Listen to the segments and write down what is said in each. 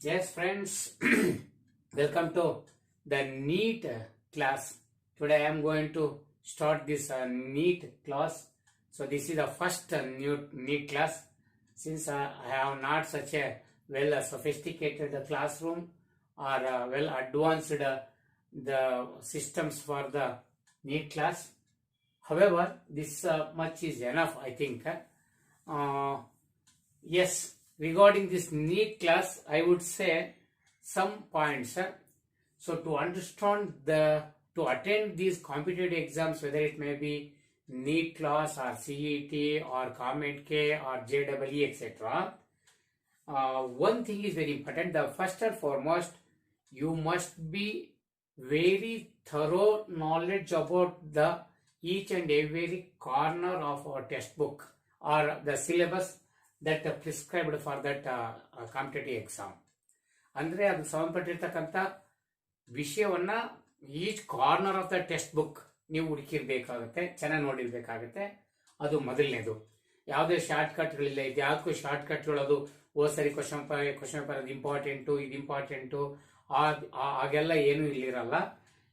Yes, friends, welcome to the NEET class. Today I am going to start this NEET class. So this is the first new NEET class. Since I have not such a well sophisticated classroom or well advanced the systems for the NEET class. However, this much is enough, I think. Yes, regarding this NEET class, I would say some points. So to understand to attend these competitive exams, whether it may be NEET class or CET or COMEDK or JEE, etc. One thing is very important. The first and foremost, you must be very thorough knowledge about the each and every corner of our textbook or the syllabus that prescribed for that competitive exam. ಅಂದರೆ ಅದು ಸಂಬಂಧಪಟ್ಟಿರ್ತಕ್ಕಂಥ ವಿಷಯವನ್ನ each corner of the text book ನೀವು ಹುಡುಕಿರ್ಬೇಕಾಗುತ್ತೆ, ಚೆನ್ನಾಗಿ ನೋಡಿರ್ಬೇಕಾಗುತ್ತೆ. ಅದು ಮೊದಲನೇದು. ಯಾವುದೇ short ಕಟ್ಗಳಿಲ್ಲ. ಇದು ಯಾವುದಕ್ಕೂ ಶಾರ್ಟ್ ಕಟ್ಗಳು ಅದು ಸರಿ ಕ್ವಶನ್ ಪೇಪರ್ ಅದು ಇಂಪಾರ್ಟೆಂಟು ಹಾಗೆಲ್ಲ ಏನೂ ಇಲ್ಲಿರಲ್ಲ.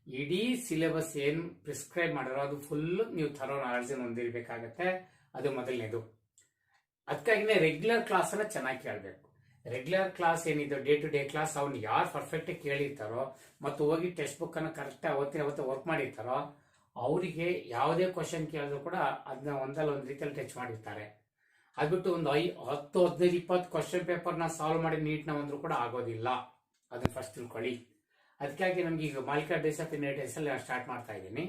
ಇಡೀ ಸಿಲೆಬಸ್ ಏನು ಪ್ರಿಸ್ಕ್ರೈಬ್ ಮಾಡಿರೋ ಅದು ಫುಲ್ ನೀವು ಥರೋ ನಾಲೆಡ್ಜ್ ಹೊಂದಿರಬೇಕಾಗತ್ತೆ. ಅದು ಮೊದಲನೇದು. ಅದಕ್ಕಾಗಿನೇ ರೆಗ್ಯುಲರ್ ಕ್ಲಾಸ್ ಅನ್ನ ಚೆನ್ನಾಗಿ ಕೇಳಬೇಕು. ರೆಗ್ಯುಲರ್ ಕ್ಲಾಸ್ ಏನಿದೆ ಡೇ ಟು ಡೇ ಕ್ಲಾಸ್ ಅವ್ನು ಯಾರು ಪರ್ಫೆಕ್ಟ್ ಕೇಳಿರ್ತಾರೋ ಮತ್ತು ಹೋಗಿ ಟೆಕ್ಸ್ಟ್ ಬುಕ್ ಅನ್ನ ಕರೆಕ್ಟ್ ಅವತ್ತು ವರ್ಕ್ ಮಾಡಿರ್ತಾರೋ ಅವರಿಗೆ ಯಾವುದೇ ಕ್ವಶನ್ ಕೇಳಿದ್ರು ಕೂಡ ಅದನ್ನ ಒಂದು ರೀತಿಯಲ್ಲಿ ಟಚ್ ಮಾಡಿರ್ತಾರೆ. ಅದ್ಬಿಟ್ಟು ಒಂದು 10, 15, 20 ಕ್ವಶನ್ ಪೇಪರ್ನ ಸಾಲ್ವ್ ಮಾಡಿ ನೀಟ್ನ ಅಂದ್ರೂ ಕೂಡ ಆಗೋದಿಲ್ಲ. ಅದನ್ನ ಫಸ್ಟ್ ತಿಳ್ಕೊಳ್ಳಿ. ಅದಕ್ಕಾಗಿ ನಮ್ಗೆ ಈಗ ಮಾಲಿಕಾ ಡೇಸ್ ಆಫ್ ಇನ್ಹೆರಿಟೆನ್ಸ್ ಅಲ್ಲಿ ನಾನು ಸ್ಟಾರ್ಟ್ ಮಾಡ್ತಾ ಇದ್ದೀನಿ.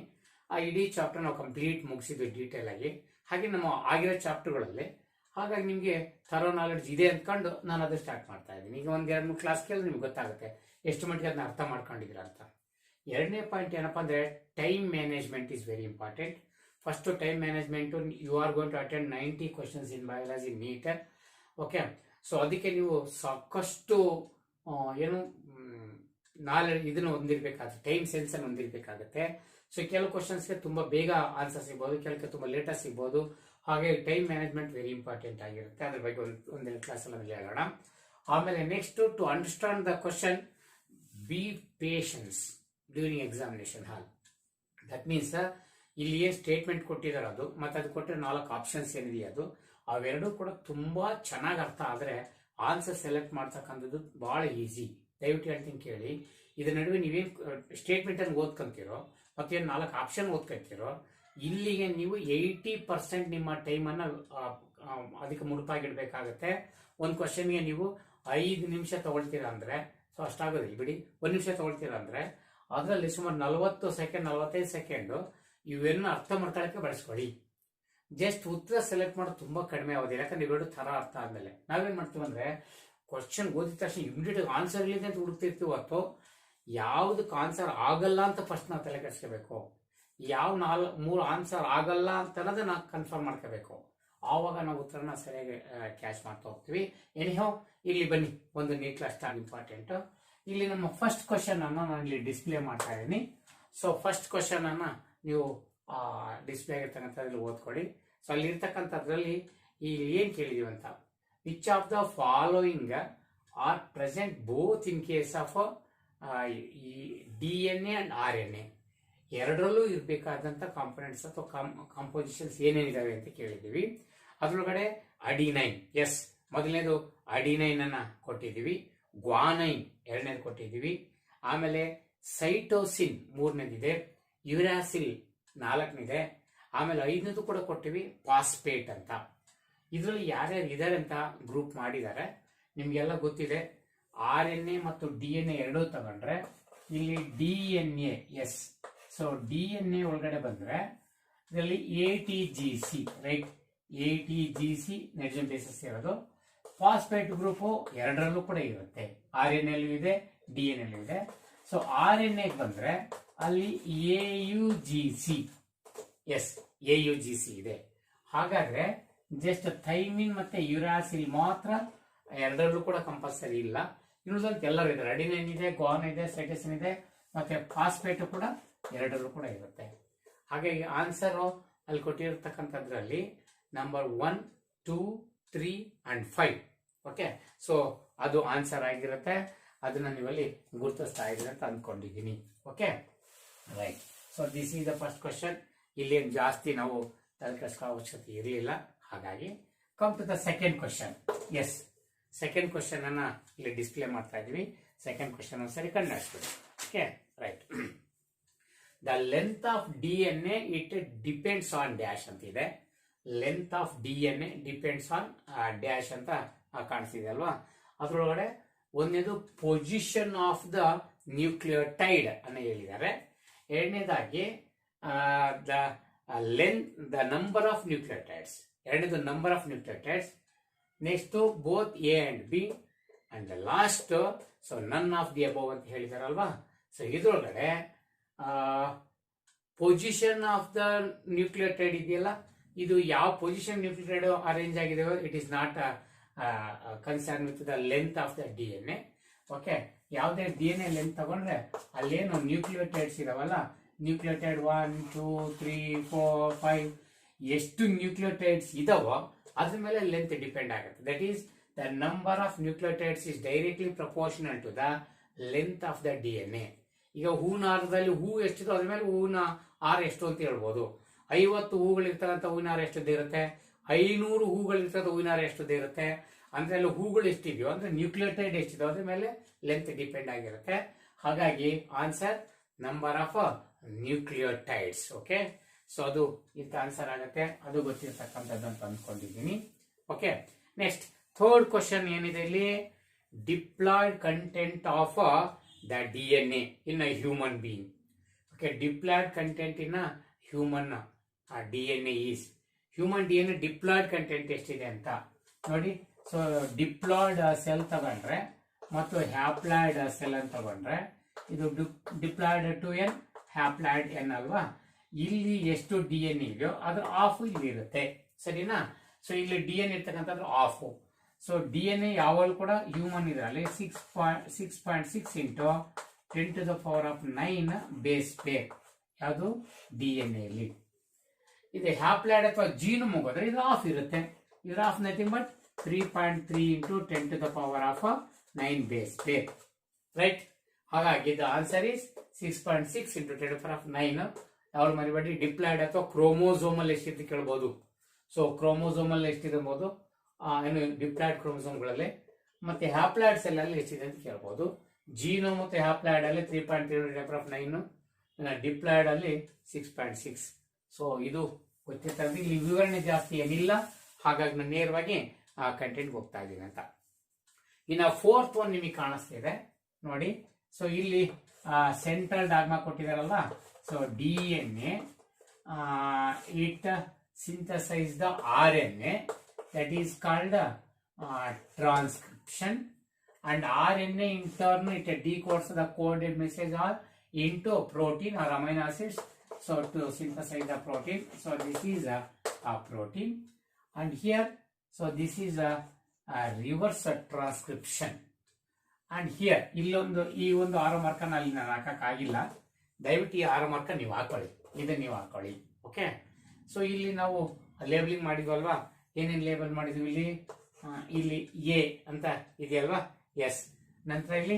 ಆ ಇಡೀ ಚಾಪ್ಟರ್ ನಾವು ಕಂಪ್ಲೀಟ್ ಮುಗಿಸಿದ್ವಿ ಡೀಟೇಲ್ ಆಗಿ. ಹಾಗೆ ನಮ್ಮ ಆಗಿರೋ ಚಾಪ್ಟರ್ಗಳಲ್ಲಿ ಹಾಗಾಗಿ ನಿಮಗೆ ಥರೋ ನಾಲೆಡ್ಜ್ ಇದೆ ಅಂದ್ಕೊಂಡು ನಾನು ಅದು ಸ್ಟಾರ್ಟ್ ಮಾಡ್ತಾ ಇದ್ದೀನಿ. ಈಗ 1-2-3 ಕ್ಲಾಸ್ ಕೇಳಿದ್ರೆ ನಿಮ್ಗೆ ಗೊತ್ತಾಗುತ್ತೆ ಎಷ್ಟು ಮಟ್ಟಿಗೆ ಅದನ್ನ ಅರ್ಥ ಮಾಡ್ಕೊಂಡಿದ್ದೀರಾ ಅಂತ. ಎರಡನೇ ಪಾಯಿಂಟ್ ಏನಪ್ಪಾ ಅಂದ್ರೆ time management is very important. First time management, you are going to attend 90 questions in biology NEET. Okay, so ಅದಕ್ಕೆ ನೀವು ಸಾಕಷ್ಟು ಏನು ನಾಲೆಡ್ಜ್ ಇದನ್ನು ಹೊಂದಿರಬೇಕಾಗುತ್ತೆ, ಟೈಮ್ ಸೆನ್ಸ್ ಅನ್ನು ಹೊಂದಿರಬೇಕಾಗುತ್ತೆ. ಸೊ ಕೆಲವು ಕ್ವಶನ್ಸ್ಗೆ ತುಂಬಾ ಬೇಗ ಆನ್ಸರ್ ಸಿಗ್ಬೋದು, ಕೆಲಕ್ಕೆ ತುಂಬಾ ಲೇಟಾಗಿ ಸಿಗ್ಬೋದು. ಹಾಗೆ ಟೈಮ್ ಮ್ಯಾನೇಜ್ಮೆಂಟ್ ವೆರಿ ಇಂಪಾರ್ಟೆಂಟ್ ಆಗಿರುತ್ತೆ. ಅದ್ರ ಬಗ್ಗೆ ಒಂದೆರಡು ಕ್ಲಾಸ್ ಅಲ್ಲಿ ಹೇಳೋಣ. ಆಮೇಲೆ next, to understand the question, be patience during examination hall. That means ಇಲ್ಲಿ ಏನ್ ಸ್ಟೇಟ್ಮೆಂಟ್ ಕೊಟ್ಟಿದ್ದಾರೆ ಅದು ಮತ್ತೆ ಅದು ಕೊಟ್ಟರೆ 4 ಆಪ್ಷನ್ಸ್ ಏನಿದೆಯಾ ಅದು ಅವೆರಡೂ ಕೂಡ ತುಂಬಾ ಚೆನ್ನಾಗಿ ಅರ್ಥ ಆದ್ರೆ ಆನ್ಸರ್ ಸೆಲೆಕ್ಟ್ ಮಾಡ್ತಕ್ಕಂಥದ್ದು ಬಹಳ ಈಸಿ. ದಯವಿಟ್ಟು ಹೇಳ್ತೀನಿ ಕೇಳಿ. ಇದ್ರ ನಡುವೆ ನೀವೇನ್ ಸ್ಟೇಟ್ಮೆಂಟ್ ಅನ್ನು ಓದ್ಕೊಂತೀರೋ ಮತ್ತೆ 4 ಆಪ್ಷನ್ ಓದ್ಕೊಂತೀರೋ ಇಲ್ಲಿಗೆ ನೀವು 80% ನಿಮ್ಮ ಟೈಮ್ ಅನ್ನ ಅದಕ್ಕೆ ಮುಡುಪಾಗಿಡ್ಬೇಕಾಗತ್ತೆ. ಒಂದು ಕ್ವಶನ್ಗೆ ನೀವು 5 ನಿಮಿಷ ತಗೊಳ್ತೀರಾ ಅಂದ್ರೆ, ಸೊ ಅಷ್ಟಾಗೋದಿಲ್ಲ ಬಿಡಿ, 1 ನಿಮಿಷ ತಗೊಳ್ತೀರಾ ಅಂದ್ರೆ ಅದರಲ್ಲಿ ಸುಮಾರು 40 ಸೆಕೆಂಡ್ 45 ಸೆಕೆಂಡ್ ಇವೆಲ್ಲ ಅರ್ಥ ಮಾಡ್ಕೊಳ್ಳಕ್ಕೆ ಬಳಸ್ಕೊಳ್ಳಿ. ಜಸ್ಟ್ ಉತ್ತರ ಸೆಲೆಕ್ಟ್ ಮಾಡೋದು ತುಂಬಾ ಕಡಿಮೆ ಆಗೋದಿಲ್ಲ, ಯಾಕಂದ್ರೆ ಇವೆರಡು ತರ ಅರ್ಥ ಆದ್ಮೇಲೆ ನಾವೇನ್ ಮಾಡ್ತೀವಿ ಅಂದ್ರೆ ಕ್ವಶನ್ ಓದಿದ ತಕ್ಷಣ ಇಮಿಡಿಯೇಟ್ ಆನ್ಸರ್ ಇಲ್ಲಿದೆ ಅಂತ ಹುಡುಕ್ತಿರ್ತೀವಿ. ಅಥವಾ ಯಾವ್ದಕ್ಕೆ ಆನ್ಸರ್ ಆಗಲ್ಲ ಅಂತ ಫಸ್ಟ್ ನಾವು ತಲೆ ಕೆಡಿಸ್ಕೋಬೇಕು. ಯಾವ 3 ಆನ್ಸರ್ ಆಗಲ್ಲ ಅಂತ ಅನ್ನೋದು ನಾವು ಕನ್ಫರ್ಮ್ ಮಾಡ್ಕೋಬೇಕು. ಆವಾಗ ನಾವು ಉತ್ತರನ ಸರಿಯಾಗಿ ಕ್ಯಾಚ್ ಮಾಡ್ತಾ ಹೋಗ್ತೀವಿ. ಎನಿಹೌ, ಇಲ್ಲಿ ಬನ್ನಿ, ಒಂದು ನೀಟ್ ಕ್ಲಾಸ್ ಸ್ಟಾರ್ಟ್ ಇಂಪಾರ್ಟೆಂಟ್. ಇಲ್ಲಿ ನಮ್ಮ ಫಸ್ಟ್ ಕ್ವಶನ್ ಅನ್ನ ನಾನು ಇಲ್ಲಿ ಡಿಸ್ಪ್ಲೇ ಮಾಡ್ತಾ ಇದ್ದೀನಿ. ಸೊ ಫಸ್ಟ್ ಕ್ವಶನ್ ಅನ್ನ ನೀವು ಡಿಸ್ಪ್ಲೇ ಆಗಿರ್ತಕ್ಕಂಥದ್ರಲ್ಲಿ ಓದ್ಕೊಳ್ಳಿ. ಸೊ ಅಲ್ಲಿ ಇರ್ತಕ್ಕಂಥದ್ರಲ್ಲಿ ಇಲ್ಲಿ ಏನ್ ಕೇಳಿದೀವಿ ಅಂತ, which of the following are present both in case of DNA and RNA. ಎರಡರಲ್ಲೂ ಇರಬೇಕಾದಂತ ಕಾಂಪೊನೆಂಟ್ಸ್ ಅಥವಾ ಕಾಂಪೋಸಿಷನ್ಸ್ ಏನೇನಿದಾವೆ ಅಂತ ಕೇಳಿದೀವಿ. ಅದ್ರೊಳಗಡೆ ಅಡಿನೈನ್, ಎಸ್ ಮೊದಲನೇದು ಅಡಿನೈನ್ ಅನ್ನ ಕೊಟ್ಟಿದೀವಿ. ಗ್ವಾನೈನ್ ಎರಡನೇದು ಕೊಟ್ಟಿದೀವಿ. ಆಮೇಲೆ ಸೈಟೋಸಿನ್ ಮೂರನೇದಿದೆ. ಯುರಾಸಿಲ್ 4ನೇದಿದೆ. ಆಮೇಲೆ 5ನೇದು ಕೂಡ ಕೊಟ್ಟಿವಿ, ಫಾಸ್ಫೇಟ್ ಅಂತ. ಇದರಲ್ಲಿ ಯಾರ್ಯಾರು ಇದಾರೆ ಅಂತ ಗ್ರೂಪ್ ಮಾಡಿದ್ದಾರೆ ನಿಮ್ಗೆಲ್ಲ ಗೊತ್ತಿದೆ. RNA ಮತ್ತು DNA ಎರಡೂ ತಗೊಂಡ್ರೆ ಇಲ್ಲಿ DNA, ಎಸ್. ಸೊ DNA ಒಳಗಡೆ ಬಂದ್ರೆ ಇದರಲ್ಲಿ ATGC, right, ATGC nitrogen basis ಇರೋದು. ಫಾಸ್ಫೇಟ್ ಗ್ರೂಪ್ ಎರಡರಲ್ಲೂ ಕೂಡ ಇರುತ್ತೆ, RNA ಇದೆ, DNA ಇದೆ. ಸೊ RNA ಬಂದ್ರೆ ಅಲ್ಲಿ AUGC, ಎಸ್, AUGC ಇದೆ. ಹಾಗಾದ್ರೆ ಜಸ್ಟ್ ಥೈಮಿನ್ ಮತ್ತೆ ಯುರಾಸಿಲ್ ಮಾತ್ರ ಎರಡರಲ್ಲೂ ಕೂಡ ಕಂಪಲ್ಸರಿ ಇಲ್ಲ. ಇನ್ನುಳಿದಂತೆ ಎಲ್ಲರೂ ಇದ್ದಾರೆ. ಅಡಿನೈನ್ ಇದೆ, ಗ್ವಾನ್ ಇದೆ, ಸೈಟೋಸಿನ್ ಇದೆ, ಮತ್ತೆ ಫಾಸ್ಫೇಟ್ ಕೂಡ ಎರಡರಲ್ಲೂ ಕೂಡ ಇರುತ್ತೆ. ಹಾಗಾಗಿ ಆನ್ಸರ್ ಅಲ್ಲಿ ಕೊಟ್ಟಿರತಕ್ಕಂಥದ್ರಲ್ಲಿ ನಂಬರ್ 1, 2, 3 and 5 ಓಕೆ, ಸೊ ಅದು ಆನ್ಸರ್ ಆಗಿರುತ್ತೆ. ಅದನ್ನ ನೀವಲ್ಲಿ ಗುರುತಿಸ್ತಾ ಇದ್ದೀರಿ ಅಂತ ಅಂದ್ಕೊಂಡಿದ್ದೀನಿ. Okay, right. So this is the first question. ಇಲ್ಲಿ ಜಾಸ್ತಿ ನಾವು ತಲೆ ಕೆಡಿಸ್ಕೊಳ್ಳೋ ಅವಶ್ಯಕತೆ ಇರಲಿಲ್ಲ. ಹಾಗಾಗಿ come to the second question. Yes, second question ಅನ್ನ ಇಲ್ಲಿ ಡಿಸ್ಪ್ಲೇ ಮಾಡ್ತಾ ಇದೀವಿ. ಸೆಕೆಂಡ್ ಕ್ವಶನ್ ಒಂದ್ಸರಿ ಕಂಡುಹಿಡಿಸ್ಬಿಡಿ. Okay, right. The length of DNA it depends on dash ಅಂತ ಇದೆ. Length of DNA depends on dash ಅಂತ ಕಾಣಿಸ್ತಿದೆ ಅಲ್ವಾ. ಅದ್ರೊಳಗಡೆ ಒಂದನೇದು ಪೊಸಿಷನ್ ಆಫ್ ದ ನ್ಯೂಕ್ಲಿಯೋಟೈಡ್ ಅನ್ನ ಹೇಳಿದ್ದಾರೆ. ಎರಡನೇದಾಗಿ ದ ನಂಬರ್ ಆಫ್ ನ್ಯೂಕ್ಲಿಯೋಟೈಡ್ಸ್, ಎರಡನೇದು number of nucleotides. Next both A and B, and last so none of the above ಅಂತ ಹೇಳಿದಾರಲ್ವಾ. ಸೊ ಇದ್ರೊಳಗಡೆ ಪೊಸಿಷನ್ ಆಫ್ ದ ನ್ಯೂಕ್ಲಿಯೋಟೈಡ್ ಇದೆಯಲ್ಲ, ಇದು ಯಾವ ಪೊಸಿಷನ್ ನ್ಯೂಕ್ಲಿಯೋಟೈಡ್ ಅರೇಂಜ್ ಆಗಿದೆ, it is not concern with the length of the DNA. Okay, ಯಾವುದೇ DNA length ತಗೊಂಡ್ರೆ ಅಲ್ಲೇನು ನ್ಯೂಕ್ಲಿಯೋಟೈಡ್ಸ್ ಇದಾವಲ್ಲ, ನ್ಯೂಕ್ಲಿಯೋಟೈಡ್ 1 2 3 4 5 ಎಷ್ಟು ನ್ಯೂಕ್ಲಿಯೋಟೈಡ್ಸ್ ಇದಾವೋ ಅದ್ರ ಮೇಲೆ ಲೆಂತ್ ಡಿಪೆಂಡ್ ಆಗುತ್ತೆ. That is the number of nucleotides is directly proportional to the length of the DNA. ಈಗ ಹೂವಿನ ಹಾರದಲ್ಲಿ ಹೂ ಎಷ್ಟಿದೆ ಅದ್ರ ಮೇಲೆ ಹೂವಿನ ಹಾರ ಎಷ್ಟು ಅಂತ ಹೇಳ್ಬೋದು. 50 ಹೂಗಳಿರ್ತಕ್ಕಂಥ ಹೂವಿನ ಹಾರ ಎಷ್ಟುದ್ದ ಇರುತ್ತೆ, 500 ಹೂಗಳಿರ್ತಕ್ಕಂಥ ಹೂವಿನ ಹಾರ ಎಷ್ಟುದ್ದ ಇರುತ್ತೆ. ಅಂದ್ರೆ ಅಲ್ಲಿ ಹೂಗಳು ಎಷ್ಟಿದೆಯೋ ಅಂದ್ರೆ ನ್ಯೂಕ್ಲಿಯೋಟೈಡ್ ಎಷ್ಟಿದೆಯೋ ಅದ್ರ ಮೇಲೆ ಲೆಂತ್ ಡಿಪೆಂಡ್ ಆಗಿರುತ್ತೆ. ಹಾಗಾಗಿ answer number of nucleotides. Okay, so ಅದು ಇಂಥ ಆನ್ಸರ್ ಆಗುತ್ತೆ. ಅದು ಗೊತ್ತಿರ್ತಕ್ಕಂಥದ್ದು ಅಂತ ಅಂದ್ಕೊಂಡಿದ್ದೀನಿ. ಓಕೆ, ನೆಕ್ಸ್ಟ್ ಥರ್ಡ್ ಕ್ವಶನ್ ಏನಿದೆ ಇಲ್ಲಿ, diploid content of the DNA in a human being. Okay, diploid content in a human DNA is, human DNA diploid content ಎಷ್ಟಿದೆ ಅಂತ ನೋಡಿ. ಸೊ ಡಿಪ್ಲಾಯ್ಡ್ ಸೆಲ್ ತಗೊಂಡ್ರೆ ಮತ್ತು ಹ್ಯಾಪ್ಲಾಯ್ಡ್ ಸೆಲ್ ಅಂತ ತಗೊಂಡ್ರೆ ಇದು ಡಿಪ್ಲಾಯ್ಡ್ 2N, ಹ್ಯಾಪ್ಲಾಯ್ಡ್ N ಅಲ್ವಾ. ಇಲ್ಲಿ ಎಷ್ಟು DNA ಇದೆಯೋ ಅದ್ರ ಆಫ್ ಇಲ್ಲಿ ಇರುತ್ತೆ, ಸರಿನಾ. ಸೊ ಇಲ್ಲಿ DNA ಇರ್ತಕ್ಕಂಥದ್ದು ಆಫ್. ಸೊ DNA ಯಾವಾಗಲೂ ಕೂಡ ಹ್ಯೂಮನ್ ಇದರಲ್ಲಿ 6.6 ಇಂಟು 10⁹ ಬೇಸ್ ಪೇರ್ ಯಾವುದು DNA ಅಲ್ಲಿ ಇದೆ. ಹ್ಯಾಪ್ಲಾಯ್ಡ್ ಅಥವಾ ಜೀನೋಮ್ ಹೋಗೋದ್ರೆ ಇದು ಆಫ್ ಇರುತ್ತೆ. ಇದು half nothing but 3.3 into 10⁹ base pair, right. ಹಾಗಾಗಿ ದ ಆನ್ಸರ್ ಇಸ್ 6.6 ಇಂಟು 10⁹. ಯಾವ್ದು ಮರಿಬೇಡಿ, ಡಿಪ್ಲಾಯ್ಡ್ ಅಥವಾ ಕ್ರೋಮೋಸೋಮಲ್ ಎಷ್ಟಿದೆ ಕೇಳ್ಬೋದು. ಸೊ ಕ್ರೋಮೋಸೋಮಲ್ ಎಷ್ಟಿರಬಹುದು, ಏನು ಡಿಪ್ಲಾಯ್ಡ್ ಕ್ರೋಮೋಸೋಮ್ಗಳಲ್ಲಿ, ಮತ್ತೆ ಹ್ಯಾಪ್ಲಾಯ್ಡ್ ಸೆಲ್ ಅಲ್ಲಿ ಎಷ್ಟಿದೆ ಅಂತ ಕೇಳ್ಬೋದು. ಜೀನೋ ಮತ್ತೆ ಹ್ಯಾಪ್ಲಾಯ್ಡ್ ಅಲ್ಲಿ 3.3 ಡಿಪ್ಲಾಯ್ಡ್ ಅಲ್ಲಿ 6.6. ಸೊ ಇದು ಗೊತ್ತಿರ್ತದೆ. ಇಲ್ಲಿ ವಿವರಣೆ ಜಾಸ್ತಿ ಏನಿಲ್ಲ, ಹಾಗಾಗಿ ನಾನು ನೇರವಾಗಿ ಆ ಕಂಟೆಂಟ್ಗೆ ಹೋಗ್ತಾ ಇದ್ದೀನಿ ಅಂತ. ಇನ್ನು ಫೋರ್ತ್ ಒನ್ ನಿಮಗೆ ಕಾಣಿಸ್ತಿದೆ ನೋಡಿ. ಸೊ ಇಲ್ಲಿ ಸೆಂಟ್ರಲ್ ಡಾಗ್ಮಾ ಕೊಟ್ಟಿದಾರಲ್ವಾ. So DNA it synthesize the RNA, that is called transcription, and RNA in turn it decodes the coded message or into protein or amino acids, so to synthesize the protein. So this is a protein, and here so this is a reverse transcription. And here ಇಲ್ಲೊಂದು ಈ ಒಂದು ಆರೋ ಮಾರ್ಕನ್ನು ಅಲ್ಲಿ ನಾನು ಹಾಕಕ್ಕಾಗಿಲ್ಲ, ದಯವಿಟ್ಟು ಈ ಆರೋ mark ನೀವು ಹಾಕೊಳ್ಳಿ, ಇದನ್ನ ನೀವು ಹಾಕೊಳ್ಳಿ. ಓಕೆ, ಸೊ ಇಲ್ಲಿ ನಾವು ಲೇಬಲಿಂಗ್ ಮಾಡಿದ್ವಲ್ವಾ, ಏನೇನು ಲೇಬಲ್ ಮಾಡಿದ್ವಿ ಇಲ್ಲಿ, ಇಲ್ಲಿ A ಅಂತ ಇದೆಯಲ್ವಾ, ಎಸ್. ನಂತರ ಇಲ್ಲಿ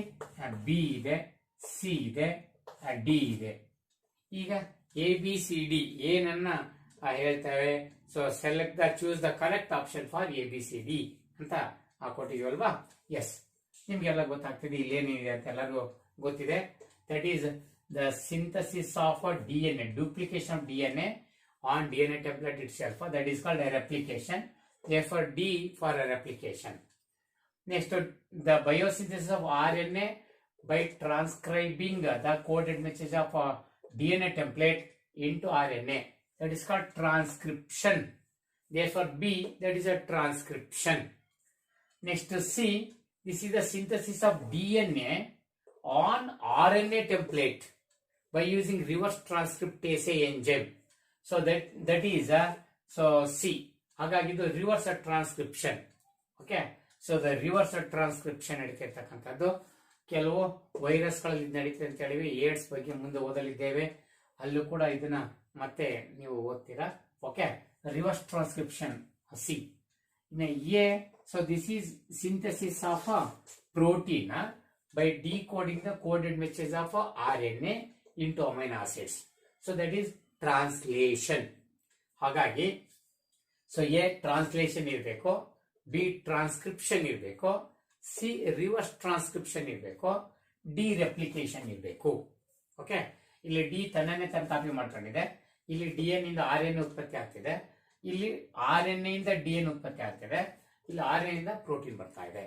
B ಇದೆ, C ಇದೆ, D ಇದೆ. ಈಗ ABCD ಏನನ್ನ ಹೇಳ್ತೇವೆ. So select the choose the correct option for ABCD ಅಂತ ಕೊಟ್ಟಿದ್ವಲ್ವಾ. ಎಸ್, ನಿಮ್ಗೆಲ್ಲ ಗೊತ್ತಾಗ್ತಿದೆ ಇಲ್ಲಿ ಏನಿದೆ ಅಂತ ಎಲ್ಲರಿಗೂ ಗೊತ್ತಿದೆ. That is the synthesis of DNA, duplication of DNA on DNA template itself, that is called a replication. Therefore D for a replication. Next, the biosynthesis of RNA by transcribing the coded message of DNA template into RNA, that is called transcription. Therefore B, that is a transcription. Next C, this is the synthesis of DNA on RNA template by using reverse transcriptase enzyme. So that is C. ಹಾಗಾಗಿ ಇದು reverse transcription. Okay, so the reverse transcription ನಡೀತಿರ್ತಕ್ಕಂಥದ್ದು ಕೆಲವು ವೈರಸ್ಗಳಲ್ಲಿ ನಡೀತದೆ ಅಂತ ಹೇಳಿವಿ. AIDS ಬಗ್ಗೆ ಮುಂದೆ ಓದಲಿದ್ದೇವೆ, ಅಲ್ಲೂ ಕೂಡ ಇದನ್ನ ಮತ್ತೆ ನೀವು ಓದ್ತೀರಾ. Okay, reverse transcription C. In A, so this is synthesis of a protein by decoding the coded message of RNA into amino acids. So that is translation. ಹಾಗಾಗಿ ಸೊ ಎ ಟ್ರಾನ್ಸ್ಲೇಷನ್ ಇರಬೇಕು, ಬಿ ಟ್ರಾನ್ಸ್ಕ್ರಿಪ್ಷನ್ ಇರಬೇಕು, C reverse transcription ಇರಬೇಕು, D replication ಇರಬೇಕು. Okay, ಇಲ್ಲಿ D ತನ್ನನ್ನೇ ತನ್ನ copy ಮಾಡ್ಕೊಂಡಿದೆ, ಇಲ್ಲಿ ಡಿ ಎನ್ ಇಂದ ಆರ್ ಎನ್ ಉತ್ಪತ್ತಿ ಆಗ್ತಿದೆ, ಇಲ್ಲಿ ಆರ್ ಎನ್ ಇಂದ ಡಿ ಎನ್ ಉತ್ಪತ್ತಿ ಆಗ್ತಿದೆ, ಇಲ್ಲಿ ಆರ್ ಎನ್ ಇಂದ ಪ್ರೋಟೀನ್ ಬರ್ತಾ ಇದೆ.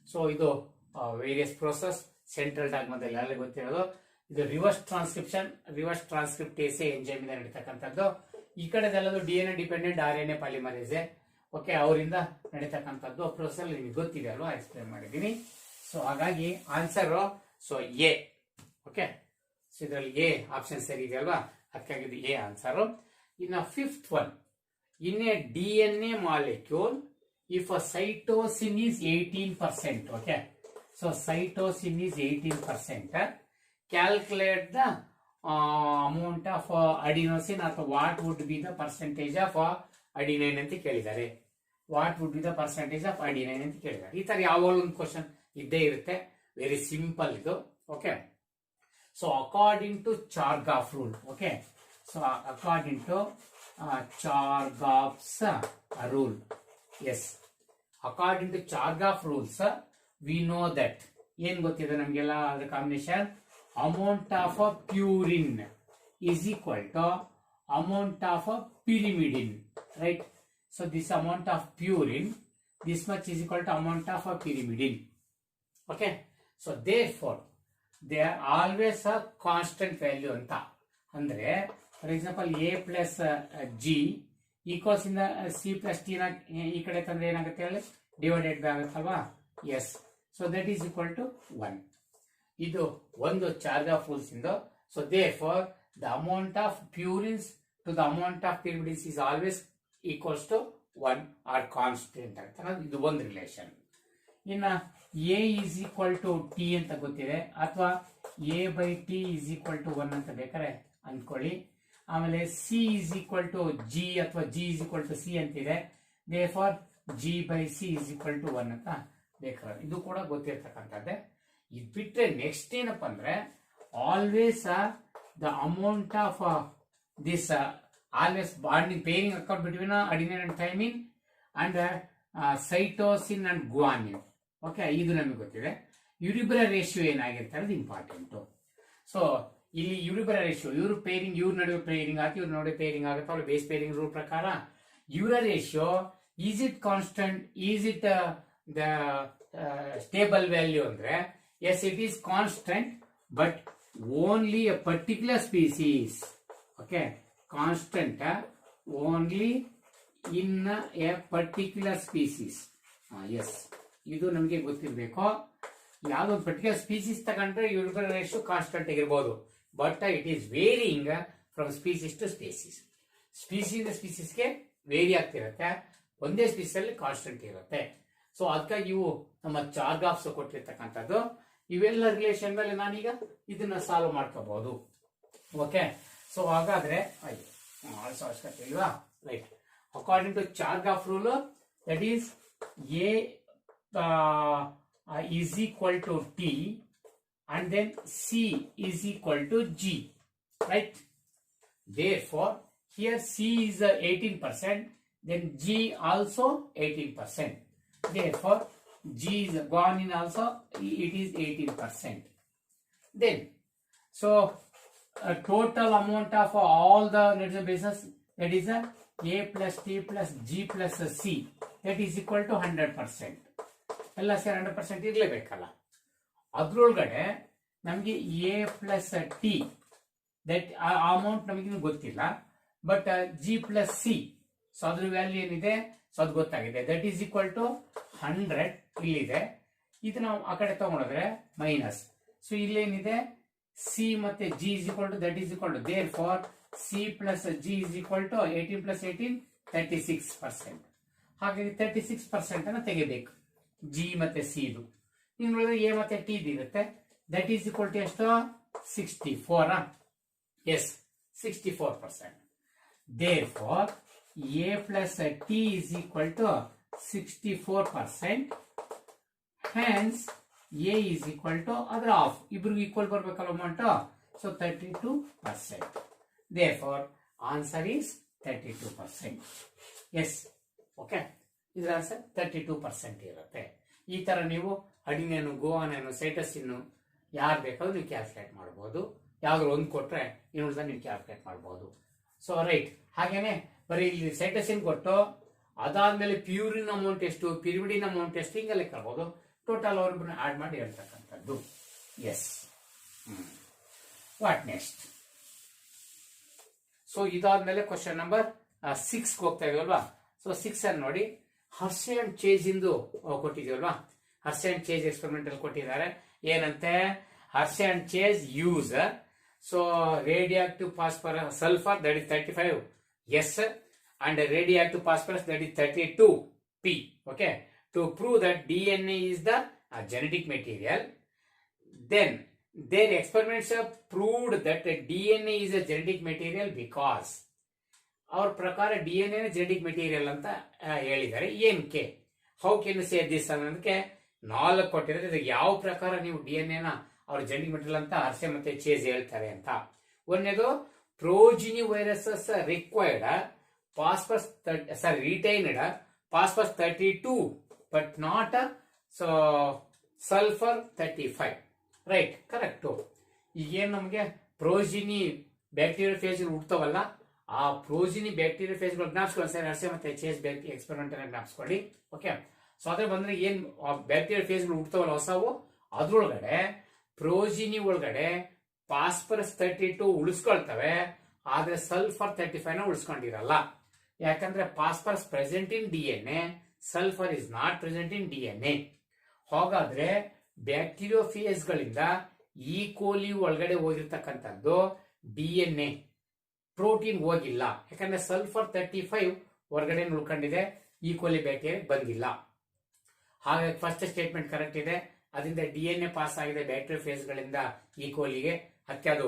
ಸೊ ಇದು ವೇರಿಯಸ್ ಪ್ರೋಸೆಸ್ ಸೆಂಟ್ರಲ್ ಡಾಗ್ಮಾದಲ್ಲಿ ಎಲ್ಲ ಗೊತ್ತಿರೋದು. ಇದು ರಿವರ್ಸ್ ಟ್ರಾನ್ಸ್ಕ್ರಿಪ್ಟೇಸೆ ಎಂಜೈಮ್ ಇಂದ ನಡೀತಕ್ಕಂಥದ್ದು. ಈ ಕಡೆದೆಲ್ಲದು D N A dependent R N A ಪಾಲಿಮರೇಸೆ. ಓಕೆ, ಅವರಿಂದ ನಡೀತಕ್ಕಂಥದ್ದು ಪ್ರೋಸೆಸ್ ನಿಮಗೆ ಗೊತ್ತಿದೆ ಅಲ್ವಾ, ಎಕ್ಸ್ಪ್ಲೇನ್ ಮಾಡಿದ್ದೀನಿ. ಸೊ ಹಾಗಾಗಿ answer so A. Okay, so ಇದರಲ್ಲಿ ಎ ಆಪ್ಷನ್ ಸರಿ ಇದೆ ಅಲ್ವಾ, ಅದಕ್ಕಾಗಿ ಇದು ಎ ಆನ್ಸರ್. ಇನ್ನು fifth one, in a D N A molecule if a cytosine is 18%. Okay, so cytosine is 18%, calculate the amount of adenosine ಅಥವಾ what would be the percentage of adenine ಅಂತ ಕೇಳಿದ್ದಾರೆ. What would be the percentage of adenine ಅಂತ ಕೇಳಿದ್ದಾರೆ. ಈ ತರ ಯಾವಾಗಲೂ ಒಂದು question ಇದ್ದೇ ಇರುತ್ತೆ, ವೆರಿ ಸಿಂಪಲ್ ಇದು. Okay, so according to Chargaff rule. Okay, so according to Chargaff's rule, yes, according to Chargaff rules we know that ಏನ್ ಗೊತ್ತಿದೆ ನಮ್ಗೆಲ್ಲ, ಅದ್ರ combination amount of a purine is equal to amount of a pyrimidine, right? So this amount of purine, this much is equal to amount of a pyrimidine. Okay, so therefore they are always a constant value anta. Andre for example a plus g equals in the c plus t na ee kade tandre enagutte ಹೇಳಿ divided by ಆಗುತ್ತಲ್ವಾ. Yes, so that is equal to 1. ಇದು ಒಂದು Chargaff rules ಇಂದ. So therefore the amount of purines to the amount of pyrimidines is always equals to 1 or constant ಅಂತ, ಇದು ಒಂದು relation. ಇನ್ನ A is equal to T ಅಂತ ಗೊತ್ತಿದೆ, ಅಥವಾ A by T is equal to 1 ಅಂತ ಬೇಕಾದ್ರೆ ಅಂದ್ಕೊಳ್ಳಿ. ಆಮೇಲೆ C is equal to G ಅಥವಾ G is equal to C ಅಂತಿದೆ, therefore G by C is equal to 1 ಅಂತ ಬೇಕಾದ್ರೆ ಇದು ಕೂಡ ಗೊತ್ತಿರ್ತಕ್ಕಂಥದ್ದೇ. ಇದು ಬಿಟ್ರೆ ನೆಕ್ಸ್ಟ್ ಏನಪ್ಪ ಅಂದ್ರೆ always the amount of this always bonding pairing account between adenine and thymine and cytosine and guanine. Okay, ಇದು ನಮಗೆ ಗೊತ್ತಿದೆ. ಯುರಿಬ್ರಾ ರೇಷಿಯೋ ಏನಾಗಿರುತ್ತೆ ಅನ್ನೋದು ಇಂಪಾರ್ಟೆಂಟು. ಸೊ ಇಲ್ಲಿ ಯುರಿಬ್ರಾ ರೇಷಿಯೋ, ಇವ್ರ ಪೇರಿಂಗ್ ಇವ್ರ ನಡುವೆ ಪೇರಿಂಗ್ ಆಗಿ ಇವ್ರ ನಡುವೆ ಪೇರಿಂಗ್ ಆಗುತ್ತೆ ಅವ್ರ ಬೇಸ್ ಪೇರಿಂಗ್ ರೂಲ್ ಪ್ರಕಾರ. Yura ratio is it constant, is it the stable value ಅಂದ್ರೆ yes, it is constant, but only a particular species. Okay, constant only in a particular species. Yes, ಇದು ನಮಗೆ ಗೊತ್ತಿರಬೇಕು. ಯಾವುದೋ particular species ತಗೊಂಡ್ರೆ ಯುರಿಬ್ರಾ ratio constant ಆಗಿರ್ಬೋದು, but it is varying from species to species. Species ಸ್ಪೀಸೀಸ್ಗೆ vary ಆಗ್ತಿರುತ್ತೆ, ಒಂದೇ ಸ್ಪೀಸೀಸ್ ಅಲ್ಲಿ ಕಾನ್ಸ್ಟೆಂಟ್ ಇರುತ್ತೆ. ಸೊ ಅದಕ್ಕಾಗಿ ಇವು ನಮ್ಮ ಚಾರ್ಗಾಫ್ಸ್ ಕೊಟ್ಟಿರ್ತಕ್ಕಂಥದ್ದು. ಇವೆಲ್ಲ ರಿಲೇಷನ್ ಮೇಲೆ ನಾನೀಗ ಇದನ್ನ ಸಾಲ್ವ್ ಮಾಡ್ಕೋಬಹುದು. ಓಕೆ, ಸೊ ಹಾಗಾದ್ರೆ ಆಲ್ಸೋ ಅವಶ್ಯಕತೆ ಇಲ್ವಾ, right. According to Chargaff rule that is A is equal to T and then C is equal to G, right. Therefore here C is 18%, then G also 18%. Therefore G is gone in also, it is 18%. Then so a total amount of all the natural bases, that is a plus T plus G plus C, that is equal to 100%. ಎಲ್ಲ ಸೇರಿ 100% ಇರಲೇಬೇಕಲ್ಲ. ಅದ್ರೊಳಗಡೆ ನಮಗೆ A plus T that amount ನಮಗೆ ಗೊತ್ತಿಲ್ಲ, but G plus C, so ಅದ್ರ value ಏನಿದೆ so ಅದು ಗೊತ್ತಾಗಿದೆ, that is equal to 100 ಇಲ್ಲಿದೆ. ಇದು ನಾವು ಆ ಕಡೆ ತಗೊಂಡ್ರೆ ಮೈನಸ್, ಸೊ ಇಲ್ಲೇನಿದೆ ಸಿ ಮತ್ತೆ G is equal to that is equal to therefore C plus G is equal to 18 plus 18 36%. ಹಾಗಾಗಿ 36% ಅನ್ನ ತೆಗಿಬೇಕು ಜಿ ಮತ್ತೆ ಸಿ ಇದು. ಇನ್ನು ನೋಡಿದ್ರೆ ಎ ಮತ್ತೆ ಟಿ ಇರುತ್ತೆ, ದಟ್ ಈಸ್ ಈಕ್ವಲ್ ಟು ಎಷ್ಟು 64. S, 64%. Therefore A plus T is equal to 64%. Hence A is equal to other half. ಇಬ್ರಿಗೂ ಈಕ್ವಲ್ ಬರ್ಬೇಕಲ್ಲ amount. So 32%. Therefore answer is 32%. Yes. Okay. ಇದರ ಆನ್ಸರ್ 32% ಇರುತ್ತೆ. ಈ ತರ ನೀವು ಅಡಿನೇನು, ಗೋವಾನೇನು, ಸೈಟಸಿನ್ ಯಾರು ಬೇಕಾದ್ರೂ ನೀವು ಕ್ಯಾಲ್ಕುಲೇಟ್ ಮಾಡಬಹುದು. ಯಾವ್ದಾದ್ರು ಒಂದು ಕೊಟ್ರೆ ಇನ್ನೊಂದು ನೀವು ಕ್ಯಾಲ್ಕುಲೇಟ್ ಮಾಡಬಹುದು. So right. ಹಾಗೇನೆ ಬರೀ ಇಲ್ಲಿ ಸೈಟಸಿನ್ ಕೊಟ್ಟು ಅದಾದ್ಮೇಲೆ ಪ್ಯೂರಿನ್ ಅಮೌಂಟ್ ಎಷ್ಟು, ಪಿರಿಮಿಡಿನ್ ಅಮೌಂಟ್ ಎಷ್ಟು, ಹಿಂಗೆ ಲೆಕ್ಕ ಹಾಕಬಹುದು. ಟೋಟಲ್ ಅವ್ರಿಬ್ರು ಆಡ್ ಮಾಡಿ ಹೇಳ್ತಕ್ಕಂಥದ್ದು. ಎಸ್. What next? ಸೊ ಇದಾದ್ಮೇಲೆ ಕ್ವಶನ್ ನಂಬರ್ 6 ಹೋಗ್ತಾ ಇದೀವಲ್ವಾ. ಸೊ 6 ಅನ್ನು ನೋಡಿ. ಹರ್ಷೆ ಅಂಡ್ ಚೇಜ್ ಇಂದು ಕೊಟ್ಟಿದೀವಲ್ವಾ. ಹರ್ಷೆ ಅಂಡ್ ಚೇಜ್ ಎಕ್ಸ್ಪೆರಿಮೆಂಟ್ ಅಲ್ಲಿ ಕೊಟ್ಟಿದ್ದಾರೆ. ಏನಂತೆ? Hershey and Chase use so radioactive phosphorus sulphur that is 35 S and radioactive phosphorus that is 32 P. Okay, to prove that DNA is the genetic material. Then their experiments have proved that DNA is a genetic material because ಅವ್ರ ಪ್ರಕಾರ DNA genetic material ಅಂತ ಹೇಳಿದ್ದಾರೆ. ಏನಕ್ಕೆ? How can say this ಅನ್ನೋದಕ್ಕೆ 4 ಕೊಟ್ಟಿರೋದು. ಯಾವ ಪ್ರಕಾರ ನೀವು DNA ನ ಅವ್ರ ಜೆನೆಟಿಕ್ ಮೆಟೀರಿಯಲ್ ಅಂತ ಹರ್ಷೆ ಮತ್ತೆ ಚೇಜ್ ಹೇಳ್ತಾರೆ ಅಂತ. ಒಂದೇದು progeny viruses required phosphorus retained phosphorus 32 but not sulfur 35. Right, correct. ಈಗೇನು ನಮಗೆ ಪ್ರೋಜಿನಿ ಬ್ಯಾಕ್ಟೀರಿಯಲ್ ಫೇಸ್ ಹುಡ್ತಾವಲ್ಲ, ಆ ಪ್ರೋಜಿನಿ ಬ್ಯಾಕ್ಟೀರಿಯಲ್ ಫೇಸ್ ಜ್ಞಾಪಿಸ್ಕೊಳ್ಳಿ ಸರ್. ಹರ್ಷೆ ಮತ್ತೆ ಚೇಜ್ ಎಕ್ಸ್ಪೆರಿಮೆಂಟ್ ಅನ್ನ ಜ್ಞಾಪಿಸ್ಕೊಳ್ಳಿ. ಓಕೆ. ಸೊ ಅದ್ರ ಬಂದ್ರೆ ಏನ್ ಬ್ಯಾಕ್ಟೀರಿಯಲ್ ಫೇಸ್ ಹುಡ್ತಾವಲ್ಲ ಹೊಸವು, ಅದ್ರೊಳಗಡೆ ಪ್ರೋಜಿನಿ ಒಳಗಡೆ ಫಾಸ್ಫರಸ್ 32 ಉಳಿಸ್ಕೊಳ್ತವೆ, ಆದ್ರೆ ಸಲ್ಫರ್ 35 ನ ಉಳಿಸ್ಕೊಂಡಿರಲ್ಲ. ಯಾಕಂದ್ರೆ phosphorus present in DNA, sulphur is not present in DNA. ಹಾಗಾದ್ರೆ ಬ್ಯಾಕ್ಟೀರಿಯೋಫೇಸ್ ಗಳಿಂದ ಈ ಕೋಲಿ ಒಳಗಡೆ ಹೋಗಿರ್ತಕ್ಕಂಥದ್ದು DNA ಪ್ರೋಟೀನ್ ಹೋಗಿಲ್ಲ. ಯಾಕಂದ್ರೆ ಸಲ್ಫರ್ 35 ಹೊರಗಡೆ ಉಳ್ಕೊಂಡಿದೆ, ಈ ಕೋಲಿ ಬ್ಯಾಕ್ಟೀರಿಯಾ ಬಂದಿಲ್ಲ. ಹಾಗಾಗಿ ಫಸ್ಟ್ ಸ್ಟೇಟ್ಮೆಂಟ್ ಕರೆಕ್ಟ್ ಇದೆ. ಅದರಿಂದ DNA ಪಾಸ್ ಆಗಿದೆ ಬ್ಯಾಕ್ಟೀರಿಯೋಫೇಸ್ ಗಳಿಂದ ಈ ಕೋಲಿಗೆ. ಅದಕ್ಕೆ ಅದು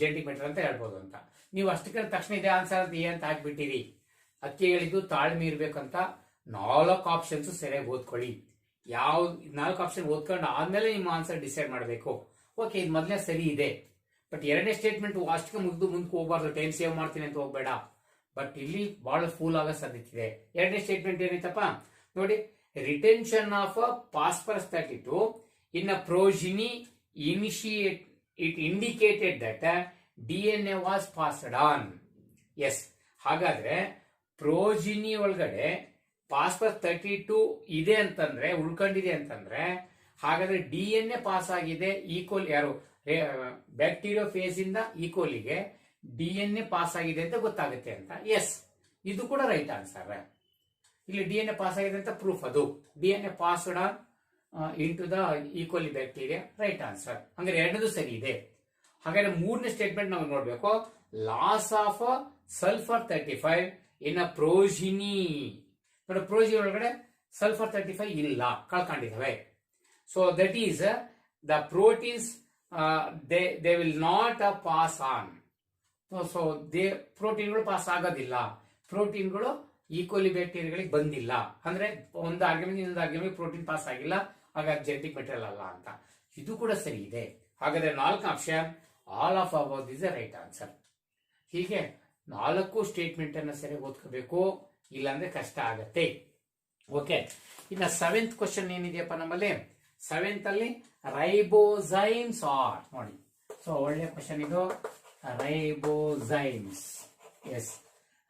ಜೆನೆಟಿಕ್ ಮೆಟೀರಿಯಲ್ ಅಂತ ಹೇಳ್ಬೋದು ಅಂತ. ನೀವು ಅಷ್ಟಕ್ಕೆ ತಕ್ಷಣ ಇದೆ ಆನ್ಸರ್ ಅಂತ ಅಂತ ಹಾಕ್ಬಿಟ್ಟಿರಿ. ಅದಕ್ಕೆ ಹೇಳಿದ್ದು ತಾಳ್ಮೆ ಇರ್ಬೇಕಂತ. 4 ಆಪ್ಷನ್ಸ್ ಸರಿಯಾಗಿ ಓದ್ಕೊಳ್ಳಿ. ಯಾವ 4 ಆಪ್ಷನ್ ಓದ್ಕೊಂಡು ಆದ್ಮೇಲೆ ನಿಮ್ಮ ಆನ್ಸರ್ ಡಿಸೈಡ್ ಮಾಡಬೇಕು. ಓಕೆ, ಇದು ಮೊದಲೇ ಸರಿ ಇದೆ, ಬಟ್ ಎರಡನೇ ಸ್ಟೇಟ್ಮೆಂಟ್ ಅಷ್ಟಕ್ಕೆ ಮುಂದಕ್ಕೆ ಹೋಗ್ಬಾರ್ದು. ಟೈಮ್ ಸೇವ್ ಮಾಡ್ತೀನಿ ಅಂತ ಹೋಗ್ಬೇಡ. ಬಟ್ ಇಲ್ಲಿ ಬಹಳ ಫೂಲ್ ಆಗೋ ಸಾಧ್ಯತೆ ಇದೆ. ಎರಡನೇ ಸ್ಟೇಟ್ಮೆಂಟ್ ಏನೈತಪ್ಪ ನೋಡಿ. Retention of phosphorus 32 in a progeny it indicated that DNA was passed on. Yes. ಹಾಗಾದ್ರೆ ಪ್ರೋಜಿನಿ ಒಳಗಡೆ ಫಾಸ್ಫರಸ್ 32 ಇದೆ ಅಂತಂದ್ರೆ, ಉಳ್ಕೊಂಡಿದೆ ಅಂತಂದ್ರೆ, ಹಾಗಾದ್ರೆ DNA ಪಾಸ್ ಆಗಿದೆ. ಈಕೋಲ್ ಯಾರು ಬ್ಯಾಕ್ಟೀರಿಯೋ ಫೇಸ್ ಇಂದ ಈಕೋಲಿಗೆ DNA ಪಾಸ್ ಆಗಿದೆ ಅಂತ ಗೊತ್ತಾಗುತ್ತೆ ಅಂತ. ಎಸ್, ಇದು ಕೂಡ ರೈಟ್ ಆನ್ಸರ್. ಇಲ್ಲಿ DNA ಪಾಸ್ ಆಗಿದೆ ಅಂತ ಪ್ರೂಫ್. ಅದು DNA passed on into the E coli bacteria. Right answer. ಹಂಗಾರೆ ಎರಡದು ಸರಿ ಇದೆ. ಹಾಗಾದ್ರೆ ಮೂರನೇ ಸ್ಟೇಟ್ಮೆಂಟ್ ನಾವು ನೋಡ್ಬೇಕು. Loss of sulphur 35 in a progeny. ನೋಡಿ, ಪ್ರೋಜಿನಿ ಒಳಗಡೆ ಸಲ್ಫರ್ 35 ಇಲ್ಲ, ಕಳ್ಕೊಂಡಿದ್ದಾವೆ. So that is the proteins they will not pass on. So ಪ್ರೋಟೀನ್ಗಳು ಪಾಸ್ ಆಗೋದಿಲ್ಲ. ಪ್ರೋಟೀನ್ಗಳು ಈಕ್ವಲಿ ಬ್ಯಾಕ್ಟೀರಿಯಾಗಳಿಗೆ ಬಂದಿಲ್ಲ. ಅಂದ್ರೆ ಒಂದು ಆರ್ಗ್ಯುಮೆಂಟ್ ಇನ್ನೊಂದು ಆರ್ಗ್ಯುಮೆಂಟ್ ಪ್ರೋಟೀನ್ ಪಾಸ್ ಆಗಿಲ್ಲ, ಹಾಗಾಗಿ ಜೆನೆಟಿಕ್ ಮೆಟೀರಿಯಲ್ ಅಲ್ಲ ಅಂತ. ಇದು ಕೂಡ ಸರಿ ಇದೆ. ಹಾಗಾದ್ರೆ 4 option all of above is the right answer. ಹೀಗೆ 4 ಸ್ಟೇಟ್ಮೆಂಟ್ ಅನ್ನ ಸರಿ ಓದ್ಕೋಬೇಕು, ಇಲ್ಲಾಂದ್ರೆ ಕಷ್ಟ ಆಗತ್ತೆ. ಓಕೆ, ಇನ್ನ 7th ಕ್ವಶನ್ ಏನಿದೆಯಪ್ಪ ನಮ್ಮಲ್ಲಿ. 7th ಅಲ್ಲಿ ರೈಬೋಸೈಮ್ಸ್ ಆರ್ ನೋಡಿ. ಸೊ ಒಳ್ಳೆ ಕ್ವಶನ್ ಇದು. ರೈಬೋಸೈಮ್ಸ್. ಎಸ್,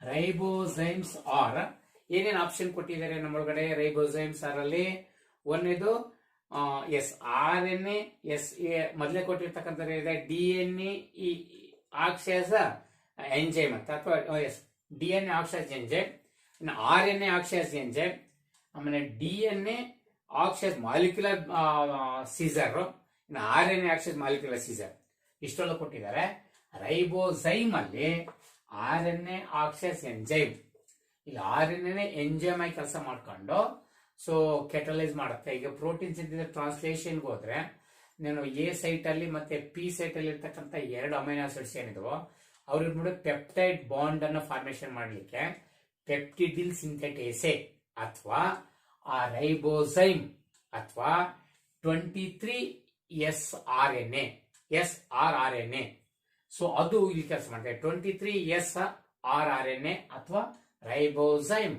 ರೈಬೋಸೈಮ್ಸ್ ಆರ್ ಏನೇನು ಆಪ್ಷನ್ ಕೊಟ್ಟಿದ್ದಾರೆ ನಮ್ಮೊಳಗಡೆ. ರೈಬೋಸೈಮ್ಸ್ ಆರ್ ಅಲ್ಲಿ ಒಂದೇದು ಎಸ್ RNA, ಎಸ್ ಮೊದಲೇ ಕೊಟ್ಟಿರ್ತಕ್ಕಂಥ DNA ಆಕ್ಸಿಯಸ್ ಎಂಜೈಮ್ ಅಂತ, ಅಥವಾ ಎಸ್ DNA ಆಕ್ಸಿಯಸ್ ಎಂಜೈಮ್, ಇನ್ನು RNA ಆಕ್ಸಿಯಸ್ ಎಂಜೈಮ್, ಆಮೇಲೆ DNA ಆಕ್ಸಿಯಸ್ ಮಾಲಿಕ್ಯುಲರ್ ಸೀಸರ್, ಇನ್ನು RNA ಆಕ್ಸಿಯಸ್ ಮಾಲಿಕ್ಯುಲರ್ ಸೀಸರ್. ಇಷ್ಟೆಲ್ಲ ಕೊಟ್ಟಿದ್ದಾರೆ. ರೈಬೋಸೈಮ್ ಅಲ್ಲಿ RNA ಆಕ್ಸಿಯಸ್ ಎಂಜೈಮ್. ಇಲ್ಲಿ RNA ಎಂಜೈಮ್ ಆಗಿ ಕೆಲಸ ಮಾಡ್ಕೊಂಡು ಸೊ ಕೆಟಲೈಸ್ ಮಾಡುತ್ತೆ. ಈಗ ಪ್ರೋಟೀನ್ ಸಿಂಥಸಿಸ್ ಟ್ರಾನ್ಸ್ಲೇಷನ್ಗೆ ಹೋದ್ರೆ ನಾನು ಎ ಸೈಟ್ ಅಲ್ಲಿ ಮತ್ತೆ ಪಿ ಸೈಟ್ ಅಲ್ಲಿ ಇರ್ತಕ್ಕಂಥ 2 ಅಮೈನೋ ಆಸಿಡ್ಸ್ ಏನಿದವೋ ಅವ್ರಿಗೆ ನೋಡಿ ಪೆಪ್ಟೈಡ್ ಬಾಂಡ್ ಅನ್ನು ಫಾರ್ಮೇಶನ್ ಮಾಡ್ಲಿಕ್ಕೆ ಪೆಪ್ಟಿಡಿಲ್ ಸಿಂಥೆಟೇಸೆ ಅಥವಾ ಆ ರೈಬೋಸೈಮ್ ಅಥವಾ 23 SRNA. ಸೊ ಅದು ಇಲ್ಲಿ ಕೆಲಸ ಮಾಡ್ತಾರೆ. 23 SRNA ಅಥವಾ ರೈಬೋಸೈಮ್.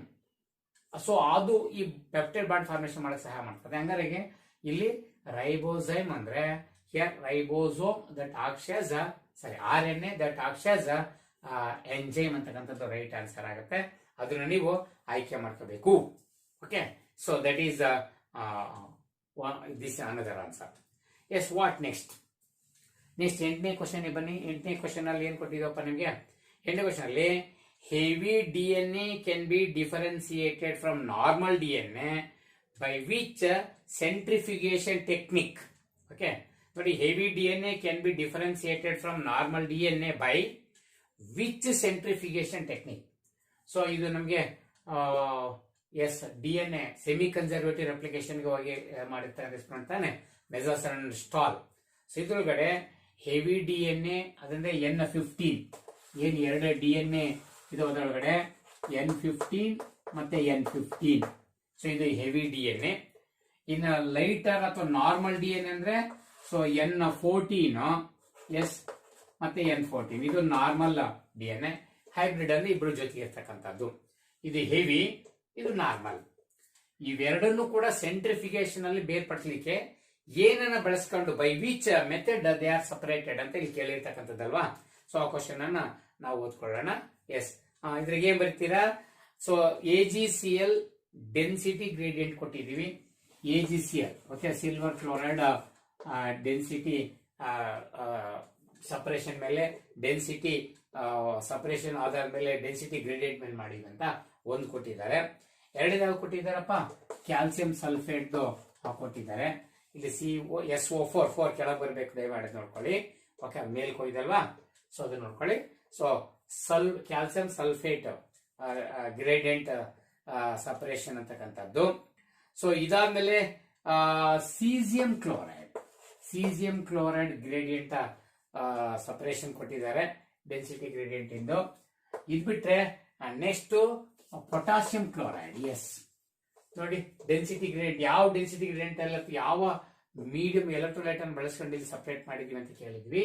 ಸೊ ಅದು ಈ ಪೆಪ್ಟೈಡ್ ಬಾಂಡ್ ಫಾರ್ಮೇಶನ್ ಮಾಡಕ್ಕೆ ಸಹಾಯ ಮಾಡ್ತದೆ. ಹಂಗಾರೆ ಇಲ್ಲಿ ರೈಬೋಸೈಮ್ ಅಂದ್ರೆ here ribosome that acts as RNA that acts as enzyme ಅಂತಕ್ಕಂಥದ್ದು ರೈಟ್ ಆನ್ಸರ್ ಆಗುತ್ತೆ. ಅದನ್ನ ನೀವು ಆಯ್ಕೆ ಮಾಡ್ಕೋಬೇಕು. Okay, so that is this another answer. Yes, what next? Next 8ನೇ ಕ್ವಶನ್ ಬನ್ನಿ. 8ನೇ ಕ್ವಶನ್ ಅಲ್ಲಿ ಏನ್ ಕೊಟ್ಟಿದಪ್ಪ ನಿಮ್ಗೆ? 8ನೇ ಕ್ವಶನ್ ಅಲ್ಲಿ heavy DNA can be differentiated from normal DNA by which centrifugation technique? Okay, ನೋಡಿ, heavy DNA can be differentiated from normal DNA by which centrifugation technique? So ಇದು ನಮಗೆ DNA ಸೆಮಿ ಕನ್ಸರ್ವೇಟಿವ್ ರೆಪ್ಲಿಕೇಶನ್ಗೆ ಹೋಗಿ ಮಾಡಿರ್ತಾರೆ ತಾನೆ, ಮೆಜರ್ಸನ್ ಅಂಡ್ ಸ್ಟಾಲ್. ಸೊ ಇದ್ರೊಳಗಡೆ heavy DNA ಅದಂದ್ರೆ N15 ಏನ್ 2 DNA ಇದು, ಅದರೊಳಗಡೆ N15 ಮತ್ತೆ N15. ಸೊ ಇದು ಹೆವಿ DNA. ಇನ್ನು ಲೈಟರ್ ಅಥವಾ ನಾರ್ಮಲ್ DNA ಅಂದ್ರೆ ಸೊ N14 ಮತ್ತೆ N14. ಇದು ನಾರ್ಮಲ್ DNA. ಹೈಬ್ರಿಡ್ ಅಂದ್ರೆ ಇಬ್ರು ಜೊತೆಗೆ ಇರ್ತಕ್ಕಂಥದ್ದು. ಇದು ಹೆವಿ, ಇದು ನಾರ್ಮಲ್. ಇವೆರಡನ್ನು ಕೂಡ ಸೆಂಟ್ರಿಫಿಕೇಶನ್ ಅಲ್ಲಿ ಬೇರ್ಪಡಿಸಲಿಕ್ಕೆ ಏನನ್ನ ಬಳಸ್ಕೊಂಡು by which method they are separated ಅಂತ ಇಲ್ಲಿ ಕೇಳಿರ್ತಕ್ಕಂಥದ್ದಲ್ವಾ. ಸೊ ಆ ಕ್ವಶನ್ ಅನ್ನ ನಾವು ಓದ್ಕೊಳ್ಳೋಣ. ಎಸ್, ಇದ್ರಿಗೆ ಏನ್ ಬರೀತೀರಾ? ಸೊ AgCl ಡೆನ್ಸಿಟಿ ಗ್ರೇಡಿಯಂಟ್ ಕೊಟ್ಟಿದೀವಿ. AgCl okay, silver chloride density separation ಮೇಲೆ ಡೆನ್ಸಿಟಿ ಸಪರೇಷನ್ ಆಧಾರ ಮೇಲೆ ಡೆನ್ಸಿಟಿ ಗ್ರೇಡಿಯಂಟ್ ಮೇಲೆ ಮಾಡಿವಿ ಅಂತ ಒಂದು ಕೊಟ್ಟಿದ್ದಾರೆ. ಎರಡನೇದಾಗ ಕೊಟ್ಟಿದ್ದಾರಪ್ಪ ಕ್ಯಾಲ್ಸಿಯಂ ಸಲ್ಫೇಟ್ ಕೊಟ್ಟಿದ್ದಾರೆ. ಇಲ್ಲಿ SO4 ಕೆಳಗೆ ಬರಬೇಕು, ದಯಮಾಡಿ ನೋಡ್ಕೊಳ್ಳಿ. ಓಕೆ, ಮೇಲ್ಕ್ ಹೋಗಿದಲ್ವಾ, ಸೊ ಅದು ನೋಡ್ಕೊಳ್ಳಿ. So calcium sulphate gradient separation ಅಂತಕ್ಕಂಥದ್ದು. ಸೊ ಇದಾದ್ಮೇಲೆ ಸೀಸಿಯಂ ಕ್ಲೋರೈಡ್ ಗ್ರೇಡಿಯಂಟ್ ಸಪರೇಷನ್ ಕೊಟ್ಟಿದ್ದಾರೆ ಡೆನ್ಸಿಟಿ ಗ್ರೇಡಿಯಂಟ್ ಇಂದು. ಇದ್ ಬಿಟ್ರೆ ನೆಕ್ಸ್ಟ್ ಪೊಟ್ಯಾಸಿಯಂ ಕ್ಲೋರೈಡ್. ಎಸ್, ನೋಡಿ, ಡೆನ್ಸಿಟಿ ಗ್ರೇಡಿಯಂಟ್ ಯಾವ ಡೆನ್ಸಿಟಿ ಗ್ರೇಡಿಯಂಟ್ ಎಲ್ಲ ಯಾವ ಮೀಡಿಯಂ ಎಲೆಕ್ಟ್ರೋಲೈಟ್ ಅನ್ನು ಬಳಸ್ಕೊಂಡು ಇಲ್ಲಿ ಸಪರೇಟ್ ಮಾಡಿದೀವಿ ಅಂತ ಕೇಳಿದ್ವಿ.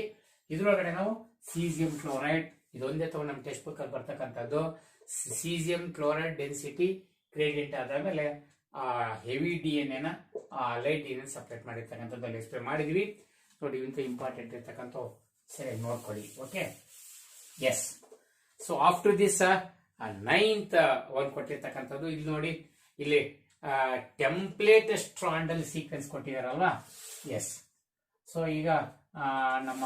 ಇದ್ರೊಳಗಡೆ ನಾವು ಸೀಸಿಯಂ ಕ್ಲೋರೈಡ್ ಇದೊಂದೇ ತಗೊಂಡು ನಮ್ಮ ಟೆಕ್ಸ್ಟ್ ಬುಕ್ ಅಲ್ಲಿ ಬರ್ತಕ್ಕಂಥದ್ದು. ಸೀಸಿಯಂ ಕ್ಲೋರೈಡ್ ಡೆನ್ಸಿಟಿ ಗ್ರೇಡಿಯಂಟ್ ಆದ್ಮೇಲೆ ಹೆವಿ DNA ನ ಲೈಟ್ DNA ಸಪರೇಟ್ ಮಾಡಿರ್ತಕ್ಕಂಥದ್ದು ಅಲ್ಲಿ ಎಕ್ಸ್ಪ್ಲೇನ್ ಮಾಡಿದ್ವಿ. ನೋಡಿ, ಇಂತ ಇಂಪಾರ್ಟೆಂಟ್ ಇರ್ತಕ್ಕಂಥ ಸರಿ ನೋಡ್ಕೊಳ್ಳಿ. Okay, yes. So after this 9th ಒಂದು ಕೊಟ್ಟಿರ್ತಕ್ಕಂಥದ್ದು. ಇಲ್ಲಿ ನೋಡಿ, ಇಲ್ಲಿ ಟೆಂಪ್ಲೇಟ್ ಸ್ಟ್ರಾಂಡಲ್ ಸೀಕ್ವೆನ್ಸ್ ಕೊಟ್ಟಿದಾರಲ್ವಾ. ಎಸ್, ಸೊ ಈಗ ನಮ್ಮ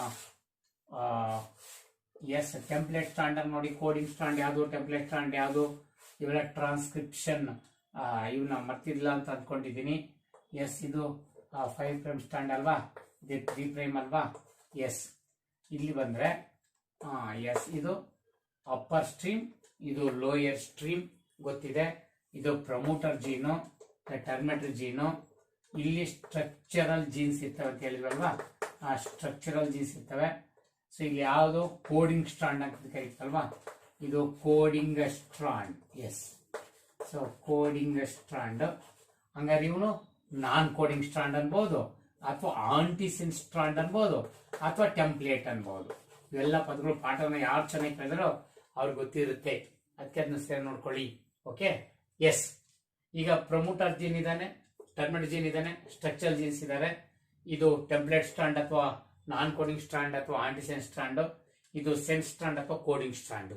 ಟೆಂಪ್ಲೇಟ್ ಸ್ಟ್ರಾಂಡ್ ನೋಡಿ, ಕೋಡಿಂಗ್ ಸ್ಟ್ರಾಂಡ್ ಯಾವುದು, ಟೆಂಪ್ಲೇಟ್ ಸ್ಟ್ರಾಂಡ್ ಯಾವುದು, ಇವೆಲ್ಲ ಟ್ರಾನ್ಸ್ಕ್ರಿಪ್ಷನ್ ಇವನ್ನ ಮರ್ತಿಲ್ಲ ಅಂತ ಅಂದ್ಕೊಂಡಿದ್ದೀನಿ. ಎಸ್, ಇದು 5' ಸ್ಟ್ರಾಂಡ್ ಅಲ್ವಾ, ಇದು 3' ಅಲ್ವಾ. ಎಸ್, ಇಲ್ಲಿ ಬಂದ್ರೆ ಎಸ್, ಇದು ಅಪ್ಪರ್ ಸ್ಟ್ರೀಮ್, ಇದು ಲೋಯರ್ ಸ್ಟ್ರೀಮ್ ಗೊತ್ತಿದೆ. ಇದು ಪ್ರಮೋಟರ್ ಜೀನು, ಟರ್ಮಿನೇಟರ್ ಜೀನು. ಇಲ್ಲಿ ಸ್ಟ್ರಕ್ಚರಲ್ ಜೀನ್ಸ್ ಇರ್ತವೆ ಅಂತ ಹೇಳಿದ್ವಲ್ವಾ, ಆ ಸ್ಟ್ರಕ್ಚರಲ್ ಜೀನ್ಸ್ ಇರ್ತವೆ. ಸೊ ಇಲ್ಲಿ ಯಾವುದು ಕೋಡಿಂಗ್ ಸ್ಟ್ರಾಂಡ್ ಅಂತ ಕರೀತಲ್ವಾ, ಇದು coding strand. Yes, so coding strand. ಹಂಗಾರೆ ಇವನು ನಾನ್ ಕೋಡಿಂಗ್ ಸ್ಟ್ರಾಂಡ್ ಅನ್ಬೋದು, ಅಥವಾ ಆಂಟಿಸಿನ್ ಸ್ಟ್ರಾಂಡ್ ಅನ್ಬೋದು, ಅಥವಾ ಟೆಂಪ್ಲೇಟ್ ಅನ್ಬೋದು. ಇವೆಲ್ಲ ಪದಗಳು ಪಾಠವನ್ನ ಯಾರು ಚೆನ್ನಾಗಿ ಕೇಳಿದ್ರೋ ಅವ್ರಿಗೆ ಗೊತ್ತಿರುತ್ತೆ. ಅದಕ್ಕೆ ಅದನ್ನ ಸೇರಿ ನೋಡ್ಕೊಳ್ಳಿ. Okay, yes. ಈಗ ಪ್ರಮೋಟರ್ ಜೀನ್ ಇದ್ದಾನೆ, ಟರ್ಮಿನೇಟರ್ ಜೀನ್ ಇದ್ದಾನೆ, ಸ್ಟ್ರಕ್ಚರಲ್ ಜೀನ್ಸ್ ಇದ್ದಾರೆ. ಇದು ಟೆಂಪ್ಲೇಟ್ ಸ್ಟ್ರಾಂಡ್ ಅಥವಾ ನಾನ್ ಕೋಡಿಂಗ್ ಸ್ಟ್ರಾಂಡ್ ಅಥವಾ ಆಂಟಿಸೆನ್ ಸ್ಟ್ರಾಂಡ್. ಇದು ಸೆನ್ಸ್ ಸ್ಟ್ರಾಂಡ್ ಅಥವಾ ಕೋಡಿಂಗ್ ಸ್ಟ್ರಾಂಡ್.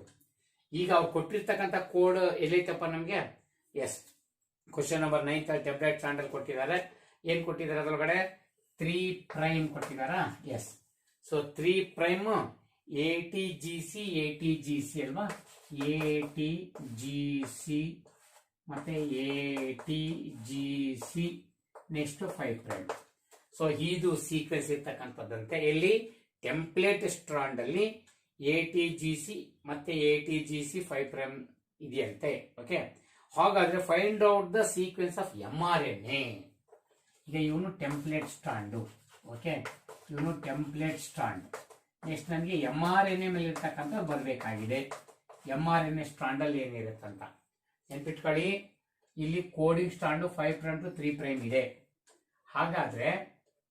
ಈಗ ಅವ್ರು ಕೊಟ್ಟಿರ್ತಕ್ಕಂಥ ಕೋಡ್ ಎಲ್ಲೈತಪ್ಪ ನಮ್ಗೆ? Yes, question number 9 template strand ಅಲ್ಲಿ ಕೊಟ್ಟಿದ್ದಾರೆ. ಏನ್ ಕೊಟ್ಟಿದ್ದಾರೆ ಅದರೊಳಗಡೆ? 3' ಕೊಟ್ಟಿದಾರಾ? ಎಸ್, ಸೊ 3' ATGC ಅಲ್ವಾ, ATGC ಮತ್ತೆ ATGC ನೆಕ್ಸ್ಟ್ 5'. ಸೊ ಇದು ಸೀಕ್ವೆನ್ಸ್ ಇರ್ತಕ್ಕಂಥದ್ದಂತೆ ಎಲ್ಲಿ ಟೆಂಪ್ಲೇಟ್ ಸ್ಟ್ರಾಂಡ್ ಅಲ್ಲಿ ATGC ಮತ್ತೆ ATGC 5' ಇದೆಯಂತೆ. ಓಕೆ, ಹಾಗಾದ್ರೆ find out the sequence of mRNA. ಈಗ ಇವನು ಟೆಂಪ್ಲೇಟ್ ಸ್ಟ್ರಾಂಡ್. ಓಕೆ, ಇವನು ಟೆಂಪ್ಲೇಟ್ ಸ್ಟ್ರಾಂಡ್. ನೆಕ್ಸ್ಟ್ ನನಗೆ mRNA ಮೇಲೆ ಇರ್ತಕ್ಕಂಥ ಬರಬೇಕಾಗಿದೆ. mRNA ಸ್ಟ್ರಾಂಡ್ ಅಲ್ಲಿ ಏನಿರುತ್ತಂತ. ನೆನ್ಪಿಟ್ಕೊಳ್ಳಿ, ಇಲ್ಲಿ ಕೋಡಿಂಗ್ ಸ್ಟ್ರಾಂಡ್ 5' to 3' ಇದೆ. ಹಾಗಾದ್ರೆ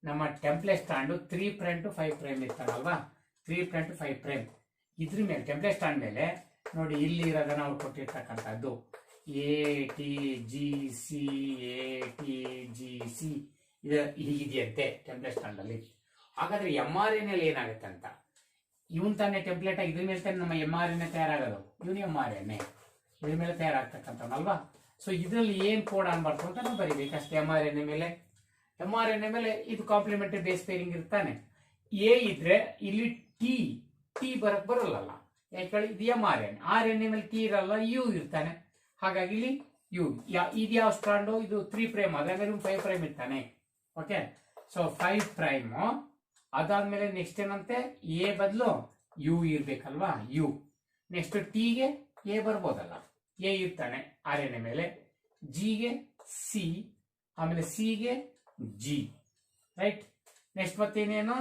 ನಮ್ಮ ಟೆಂಪ್ಲೇಟ್ ಸ್ಟ್ರಾಂಡ್ 3' to 5' ಇರ್ತಾನಲ್ವಾ, 3' to 5'. ಇದ್ರ ಮೇಲೆ ಟೆಂಪ್ಲೇಟ್ ಸ್ಟ್ರಾಂಡ್ ಮೇಲೆ ನೋಡಿ, ಇಲ್ಲಿ ಇರೋದನ್ನ ನಾವು ಕೊಟ್ಟಿರ್ತಕ್ಕಂಥದ್ದು ATGC ATGC ಇದು ಹೀಗಿದೆಯಂತೆ ಟೆಂಪ್ಲೇಟ್ ಸ್ಟ್ರಾಂಡ್ ಅಲ್ಲಿ. ಹಾಗಾದ್ರೆ MRNA ಏನಾಗುತ್ತೆ ಅಂತ, ಇವನ್ ತಾನೇ ಟೆಂಪ್ಲೇಟ್ ಆಗಿ ಇದ್ರ ಮೇಲೆ ತಾನೆ ನಮ್ಮ MRNA ತಯಾರಾಗೋದು, ಇವನು MRNA ಇದ್ರ ಮೇಲೆ ತಯಾರಾಗ್ತಕ್ಕಂಥವಲ್ವಾ. ಸೊ ಇದರಲ್ಲಿ ಏನ್ ಕೋಡ್ ಅನ್ಬಾರ್ದು ಅಂತ ನಾವು ಬರೀಬೇಕು ಅಷ್ಟೇ. MRNA ಮೇಲೆ ಇದು ಕಾಂಪ್ಲಿಮೆಂಟರಿ ಬೇಸ್ ಪೇರಿಂಗ್ ಇರ್ತಾನೆ. ಎ ಇದ್ರೆ ಇಲ್ಲಿ ಟಿ ಬರಲ್ಲ, ಯಾಕೆ ಇದು RNA ಮೇಲೆ ಟಿ ಇರಲ್ಲ, ಯು ಇರ್ತಾನೆ. ಹಾಗಾಗಿ ಇಲ್ಲಿ ಯು ಇದು ಯಾವ ಸ್ಟ್ರಾಂಡು, ಇದು 3' ಅದಾದ್ಮೇಲೆ 5' ಇರ್ತಾನೆ. Okay, so 5'. ಅದಾದ್ಮೇಲೆ ನೆಕ್ಸ್ಟ್ ಏನಂತೆ, ಎ ಬದಲು ಯು ಇರ್ಬೇಕಲ್ವಾ, ಯು. ನೆಕ್ಸ್ಟ್ ಟಿಗೆ ಎ ಬರ್ಬೋದಲ್ಲ, ಎ ಇರ್ತಾನೆ RNA ಮೇಲೆ, ಜಿಗೆ ಸಿ, ಆಮೇಲೆ ಸಿಗೆ ಜಿ, ರೈಟ್. ನೆಕ್ಸ್ಟ್ ಮತ್ತೇನೇನು,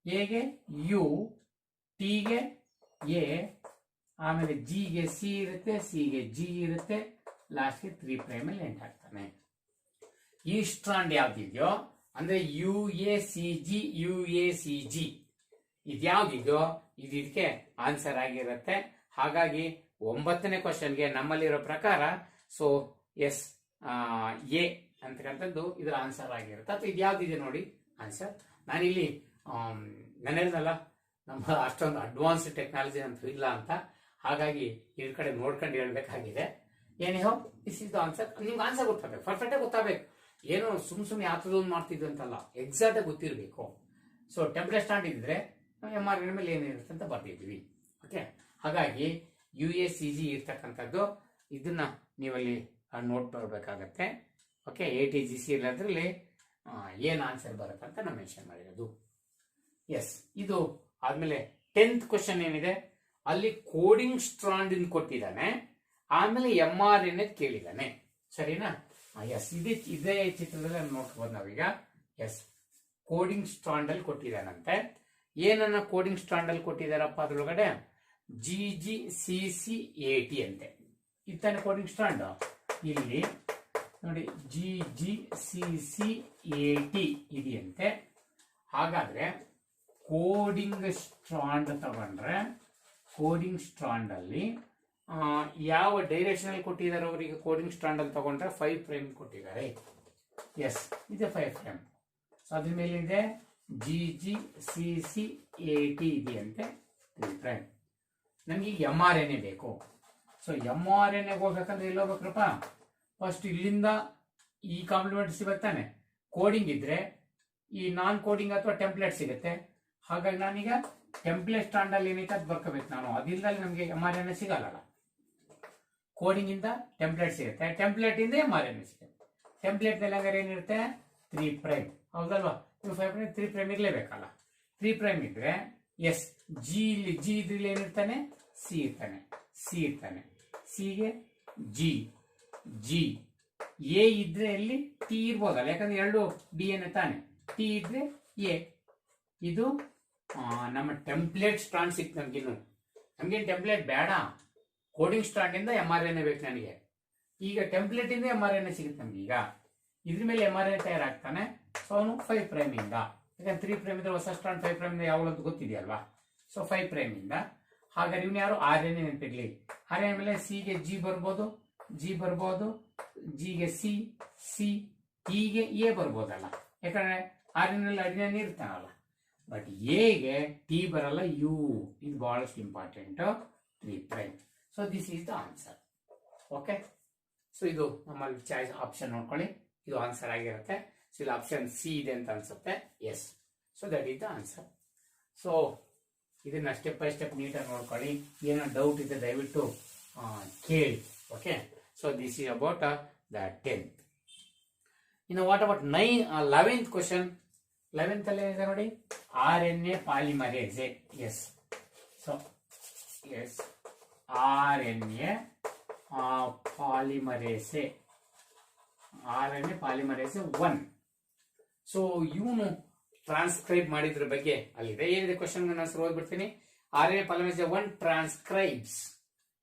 ಎಗೆ ಯು, ಟಿಗೆ ಎ, ಆಮೇಲೆ ಜಿಗೆ ಸಿ ಇರುತ್ತೆ, ಸಿಗೆ ಜಿ ಇರುತ್ತೆ, ಲಾಸ್ಟ್ಗೆ 3' ಮೇಲೆ ಎಂಟ್ ಆಗ್ತಾನೆ. ಈ ಸ್ಟ್ರಾಂಡ್ ಯಾವ್ದಿದೆಯೋ ಅಂದ್ರೆ UACG ಇದ್ಯಾವ್ದಿದೆಯೋ ಇದು ಇದಕ್ಕೆ ಆನ್ಸರ್ ಆಗಿರುತ್ತೆ. ಹಾಗಾಗಿ 9ನೇ ಕ್ವಶನ್ಗೆ ನಮ್ಮಲ್ಲಿರೋ ಪ್ರಕಾರ ಸೊ ಎಸ್ ಎ ಅಂತಕ್ಕಂಥದ್ದು ಇದರ ಆನ್ಸರ್ ಆಗಿರುತ್ತೆ. ಅಥವಾ ಇದು ಯಾವ್ದಿದೆ ನೋಡಿ ಆನ್ಸರ್. ನಾನಿಲ್ಲಿ ನಾನು ಹೇಳಿದ್ನಲ್ಲ ನಮ್ಮ ಅಷ್ಟೊಂದು ಅಡ್ವಾನ್ಸ್ ಟೆಕ್ನಾಲಜಿ ಅಂತ ಇಲ್ಲ ಅಂತ, ಹಾಗಾಗಿ ಇದ್ರ ಕಡೆ ನೋಡ್ಕೊಂಡು ಹೇಳ್ಬೇಕಾಗಿದೆ. ಏನೇಹೋ ದಿಸ್ ಇಸ್ ದ ಆನ್ಸರ್. ನಿಮ್ಗೆ ಆನ್ಸರ್ ಗೊತ್ತಾಗಬೇಕು, ಪರ್ಫೆಕ್ಟಾಗಿ ಗೊತ್ತಾಗಬೇಕು. ಏನೋ ಸುಮ್ಮನೆ ಯಾತದೊಂದು ಮಾಡ್ತಿದ್ದು ಅಂತಲ್ಲ, ಎಕ್ಸಾಕ್ಟ್ ಆಗಿ ಗೊತ್ತಿರಬೇಕು. ಸೊ ಟೆಂಪ್ಲೇಟ್ ಸ್ಟ್ರಾಂಡ್ ಇದ್ರೆ MRNA ಮೇಲೆ ಏನಿರುತ್ತೆ ಅಂತ ಬರ್ತಿದ್ವಿ. ಓಕೆ, ಹಾಗಾಗಿ UACG ಇರ್ತಕ್ಕಂಥದ್ದು ಇದನ್ನ ನೀವಲ್ಲಿ ನೋಟ್ ಮಾಡಬೇಕಾಗತ್ತೆ. ಓಕೆ, ATGC ಇಲ್ಲದ್ರಲ್ಲಿ ಏನು ಆನ್ಸರ್ ಬರುತ್ತೆ ಅಂತ ನಾವು ಮೆನ್ಷನ್ ಮಾಡಿರೋದು. ಎಸ್, ಇದು ಆದ್ಮೇಲೆ 10th ಕ್ವಶನ್ ಏನಿದೆ, ಅಲ್ಲಿ ಕೋಡಿಂಗ್ ಸ್ಟ್ರಾಂಡ್ ಕೊಟ್ಟಿದ್ದಾನೆ, ಆಮೇಲೆ MRNA ಕೇಳಿದ್ದಾನೆ. ಸರಿನಾ? ಎಸ್, ಇದೇ ಚಿತ್ರದಲ್ಲಿ ನೋಡ್ಬೋದು ನಾವೀಗ. ಎಸ್, ಕೋಡಿಂಗ್ ಸ್ಟ್ರಾಂಡ್ ಅಲ್ಲಿ ಕೊಟ್ಟಿದ್ದಾನಂತೆ. ಏನನ್ನ ಕೋಡಿಂಗ್ ಸ್ಟ್ರಾಂಡ್ ಅಲ್ಲಿ ಕೊಟ್ಟಿದ್ದಾರಪ್ಪ ಅದ್ರೊಳಗಡೆ, GGCCAT ಅಂತೆ. ಇತ್ತಾನೆ ಕೋಡಿಂಗ್ ಸ್ಟ್ರಾಂಡ್. ಇಲ್ಲಿ ನೋಡಿ GGCCAT ಇದೆಯಂತೆ. ಹಾಗಾದ್ರೆ ಕೋಡಿಂಗ್ ಸ್ಟ್ರಾಂಡ್ ತಗೊಂಡ್ರೆ, ಕೋಡಿಂಗ್ ಸ್ಟ್ರಾಂಡ್ ಅಲ್ಲಿ ಯಾವ ಡೈರೆಕ್ಷನ್ ಅಲ್ಲಿ ಕೊಟ್ಟಿದ್ದಾರೆ ಅವರಿಗೆ, ಕೋಡಿಂಗ್ ಸ್ಟ್ರಾಂಡ್ ಅಲ್ಲಿ ತಗೊಂಡ್ರೆ 5' ಕೊಟ್ಟಿದ್ದಾರೆ. ಎಸ್, ಇದೆ 5'. ಸೊ ಅದ್ರ ಮೇಲೆ ಇದೆ GGCCAT ಇದೆಯಂತೆ 3'. ನಮ್ಗೆ ಈಗ MRNA ಬೇಕು. ಸೊ MRNA ಹೋಗ್ಬೇಕಂದ್ರೆ ಎಲ್ಲಿ ಹೋಗ್ಬೇಕ್ರಪ್ಪ, ಫಸ್ಟ್ ಇಲ್ಲಿಂದ ಈ ಕಾಂಪ್ಲಿಮೆಂಟ್ ಸಿಗುತ್ತಾನೆ. ಕೋಡಿಂಗ್ ಇದ್ರೆ ಈ ನಾನ್ ಕೋಡಿಂಗ್ ಅಥವಾ ಟೆಂಪ್ಲೇಟ್ ಸಿಗುತ್ತೆ. ಹಾಗಾಗಿ ನಾನೀಗ ಟೆಂಪ್ಲೇಟ್ ಸ್ಟ್ರಾಂಡ್ ಅಲ್ಲಿ ಏನೈತೆ ಅದು ಬರ್ಕೋಬೇಕು ನಾನು. ಅದಿಲ್ಲದಲ್ಲಿ ನಮಗೆ MRNA ಸಿಗಲ್ಲ. ಕೋಡಿಂಗ್ ಇಂದ ಟೆಂಪ್ಲೇಟ್ ಸಿಗುತ್ತೆ, ಟೆಂಪ್ಲೇಟ್ ಇಂದ MRNA ಸಿಗುತ್ತೆ. ಟೆಂಪ್ಲೇಟ್ ಮೇಲೆ ಹಂಗಾರೆ ಏನಿರುತ್ತೆ, 3'. ಹೌದಲ್ವಾ? 5' 3' ಇರ್ಲೇಬೇಕಲ್ಲ. 3' ಇದ್ರೆ ಎಸ್, ಜಿ ಇದ್ರಲ್ಲಿ ಏನಿರ್ತಾನೆ, ಸಿ ಇರ್ತಾನೆ. ಸಿಗೆ ಜಿ, ಎ ಇದ್ರೆ ಎಲ್ಲಿ ಟಿ ಇರ್ಬೋದಲ್ಲ, ಯಾಕಂದ್ರೆ ಎರಡು DNA ತಾನೆ. ಟಿ ಇದ್ರೆ ಎ. ಇದು ನಮ್ಮ ಟೆಂಪ್ಲೇಟ್ ಸ್ಟ್ರಾಂಡ್ ಸಿಕ್ತು ನಮ್ಗಿನ್ನು. ನಮ್ಗೇನು ಟೆಂಪ್ಲೇಟ್ ಬೇಡ, ಕೋಡಿಂಗ್ ಸ್ಟ್ರಾಂಡ್ ಇಂದ MRNA ಬೇಕು ನನಗೆ. ಈಗ ಟೆಂಪ್ಲೇಟ್ ಇಂದ MRNA ಸಿಗುತ್ತೆ ನಮ್ಗೆ. ಈಗ ಇದ್ರ ಮೇಲೆ MRNA ತಯಾರಾಗ್ತಾನೆ. ಸೊ ಅವನು 5' ಇಂದ, ಯಾಕಂದ್ರೆ 3' ಇದ್ರೆ ಹೊಸ ಸ್ಟ್ರಾಂಡ್ 5' ಇಂದ ಯಾವಾಗಲೂ ಗೊತ್ತಿದೆಯಲ್ವಾ. ಸೊ 5' ಇಂದ. ಹಾಗಾದ್ರೆ ಇವನು ಯಾರು, RNA ನೆನಪಿರ್ಲಿ. RNA ಮೇಲೆ ಸಿಗೆ ಜಿ ಬರ್ಬೋದು, ಜಿಗೆ ಸಿ, ಟಿಗೆ ಎ ಬರ್ಬೋದಲ್ಲ, ಯಾಕಂದ್ರೆ RNA ಅಡಿನಲ್ಲಿ ಇರ್ತಾನಲ್ಲ. ಬಟ್ ಎಗೆ ಟಿ ಬರಲ್ಲ, ಯು. ಇದು ಬಹಳಷ್ಟು important, 3'. So this is the answer. Okay, so ಇದು ನಮ್ಮಲ್ಲಿ ಚಾಯ್ಸ್ ಆಪ್ಷನ್ ನೋಡ್ಕೊಳ್ಳಿ, ಇದು ಆನ್ಸರ್ ಆಗಿರುತ್ತೆ. ಸೊ ಇಲ್ಲಿ ಆಪ್ಷನ್ ಸಿ ಇದೆ ಅಂತ ಅನ್ಸುತ್ತೆ. Yes, so that is the answer. So ಇದನ್ನ ಸ್ಟೆಪ್ ಬೈ ಸ್ಟೆಪ್ ನೀಟಾಗಿ ನೋಡ್ಕೊಳ್ಳಿ. ಏನೋ ಡೌಟ್ ಇದೆ ದಯವಿಟ್ಟು ಕೇಳಿ. Okay, so this is about the 10th. ಇನ್ನು what about 11th question. 11th ಅಲ್ಲಿ ಏನಿದೆ ನೋಡಿ, RNA polymerase. Yes, so yes, RNA polymerase 1. So ಇವನು ಟ್ರಾನ್ಸ್ಕ್ರೈಬ್ ಮಾಡಿದ್ರ ಬಗ್ಗೆ ಅಲ್ಲಿದೆ. ಏನಿದೆ ಕ್ವಶನ್ ನಾನು ಓದ್ಬಿಡ್ತೀನಿ. RNA polymerase 1 ಟ್ರಾನ್ಸ್ಕ್ರೈಬ್ಸ್.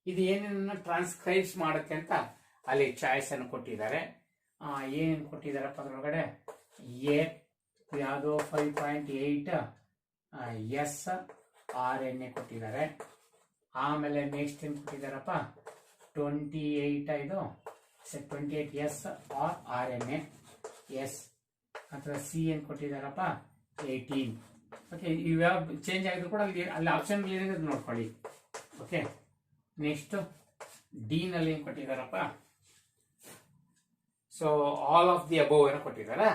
ಇದು ಏನೇನನ್ನ ಟ್ರಾನ್ಸ್ಕ್ರೈಬ್ಸ್ ಮಾಡುತ್ತೆ ಅಂತ ಅಲ್ಲಿ ಚಾಯ್ಸ್ ಅನ್ನು ಕೊಟ್ಟಿದ್ದಾರೆ. ಏನೇನು ಕೊಟ್ಟಿದ್ದಾರಪ್ಪ ಅದರೊಳಗಡೆ ಎ ಯಾವುದೋ 5.8 ಎಸ್ ಆರ್ ಎನ್ ಎ ಕೊಟ್ಟಿದ್ದಾರೆ. ಆಮೇಲೆ ನೆಕ್ಸ್ಟ್ ಏನು ಕೊಟ್ಟಿದ್ದಾರಪ್ಪ 28 ಇದು 28 S R R N A S ಅಥವಾ ಸಿ ಏನು ಕೊಟ್ಟಿದ್ದಾರಪ್ಪ 18. ಓಕೆ, ಇವ್ಯಾವ ಚೇಂಜ್ ಆಗಿದ್ರು ಕೂಡ ಅಲ್ಲಿ ಆಪ್ಷನ್ ಏನಿದೆ ನೋಡ್ಕೊಳ್ಳಿ. ಓಕೆ, ನೆಕ್ಸ್ಟ್ ಡಿ ನಲ್ಲಿ ಏನು ಕೊಟ್ಟಿದ್ದಾರಪ್ಪ so all of the above ಏನೋ ಕೊಟ್ಟಿದ್ದಾರಾ.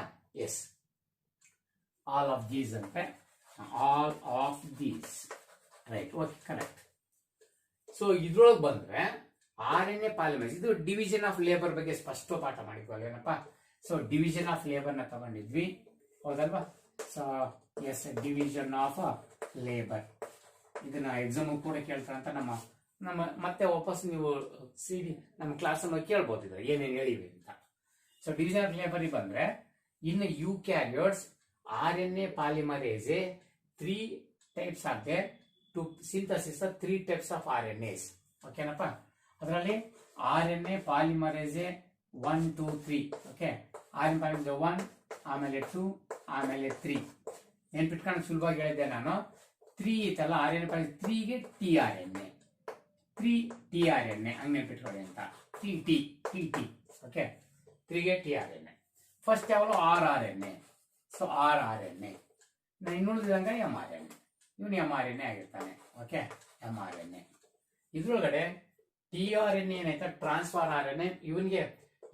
ಎಸ್, ಆಲ್ ಆಫ್ ದೀಸ್ ಅಂತೆ, all of these right. Okay, correct. So ಇದ್ರೊಳಗೆ ಬಂದ್ರೆ ಆರ್ ಎನ್ ಎ ಪಾಲಿಮರ್ಸ್ ಇದು ಡಿವಿಷನ್ ಆಫ್ ಲೇಬರ್ ಬಗ್ಗೆ ಸ್ಪಷ್ಟ ಪಾಠ ಮಾಡಿದ್ವಲ್ಲ ಏನಪ್ಪ. ಸೊ ಡಿವಿಷನ್ ಆಫ್ ಲೇಬರ್ನ ತಗೊಂಡಿದ್ವಿ ಹೌದಲ್ವಾ. So yes, division of labour ಇದನ್ನ ಎಕ್ಸಾಮ್ ಕೂಡ ಕೇಳ್ತಾರಂತ ನಮ್ಮ ಮತ್ತೆ ವಾಪಸ್ ನೀವು ನಮ್ಮ ಕ್ಲಾಸ್ ಅನ್ನು ಕೇಳ್ಬೋದಿದ್ರೆ ಏನೇನು ಹೇಳಿವಿ ಅಂತ. ಸೊ ಡಿವಿಷನ್ ಆಫ್ ಲೇಬರ್ ಬಂದ್ರೆ in eukaryotes R N A polymerase 3 types are there to synthesis the 3 types of RNAs. ಓಕೆನಪ್ಪ, ಅದರಲ್ಲಿ R N A polymerase 1, 2, 3. Okay, R N polymerase 1, ಆಮೇಲೆ 2, ಆಮೇಲೆ 3. ನೆನ್ಪಿಟ್ಕೊಂಡು ಸುಲಭವಾಗಿ ಹೇಳಿದ್ದೆ ನಾನು. 3 ಇತ್ತಲ್ಲ ಆರ್ ಎನ್ ಎ ಪಾಲಿಮರೇಸ್ 3ಗೆ T R N A, 3 T R N A ಹಂಗೆ ನೆನ್ಪಿಟ್ಕೊಳ್ಳಿ ಅಂತ. ಟಿ. ಓಕೆ, 3ಗೆ T R N A. First ಯಾವಳು R R N A. So R R N A. ಇನ್ನುಳಿದಂಗ ಎಂ ಆರ್ ಎನ್ ಎ. ಇವನು M R N A ಆಗಿರ್ತಾನೆ. Okay, M R N A. ಇದ್ರೊಳಗಡೆ T R N A ಏನಾಯ್ತಾ transfer R N A. ಇವನಿಗೆ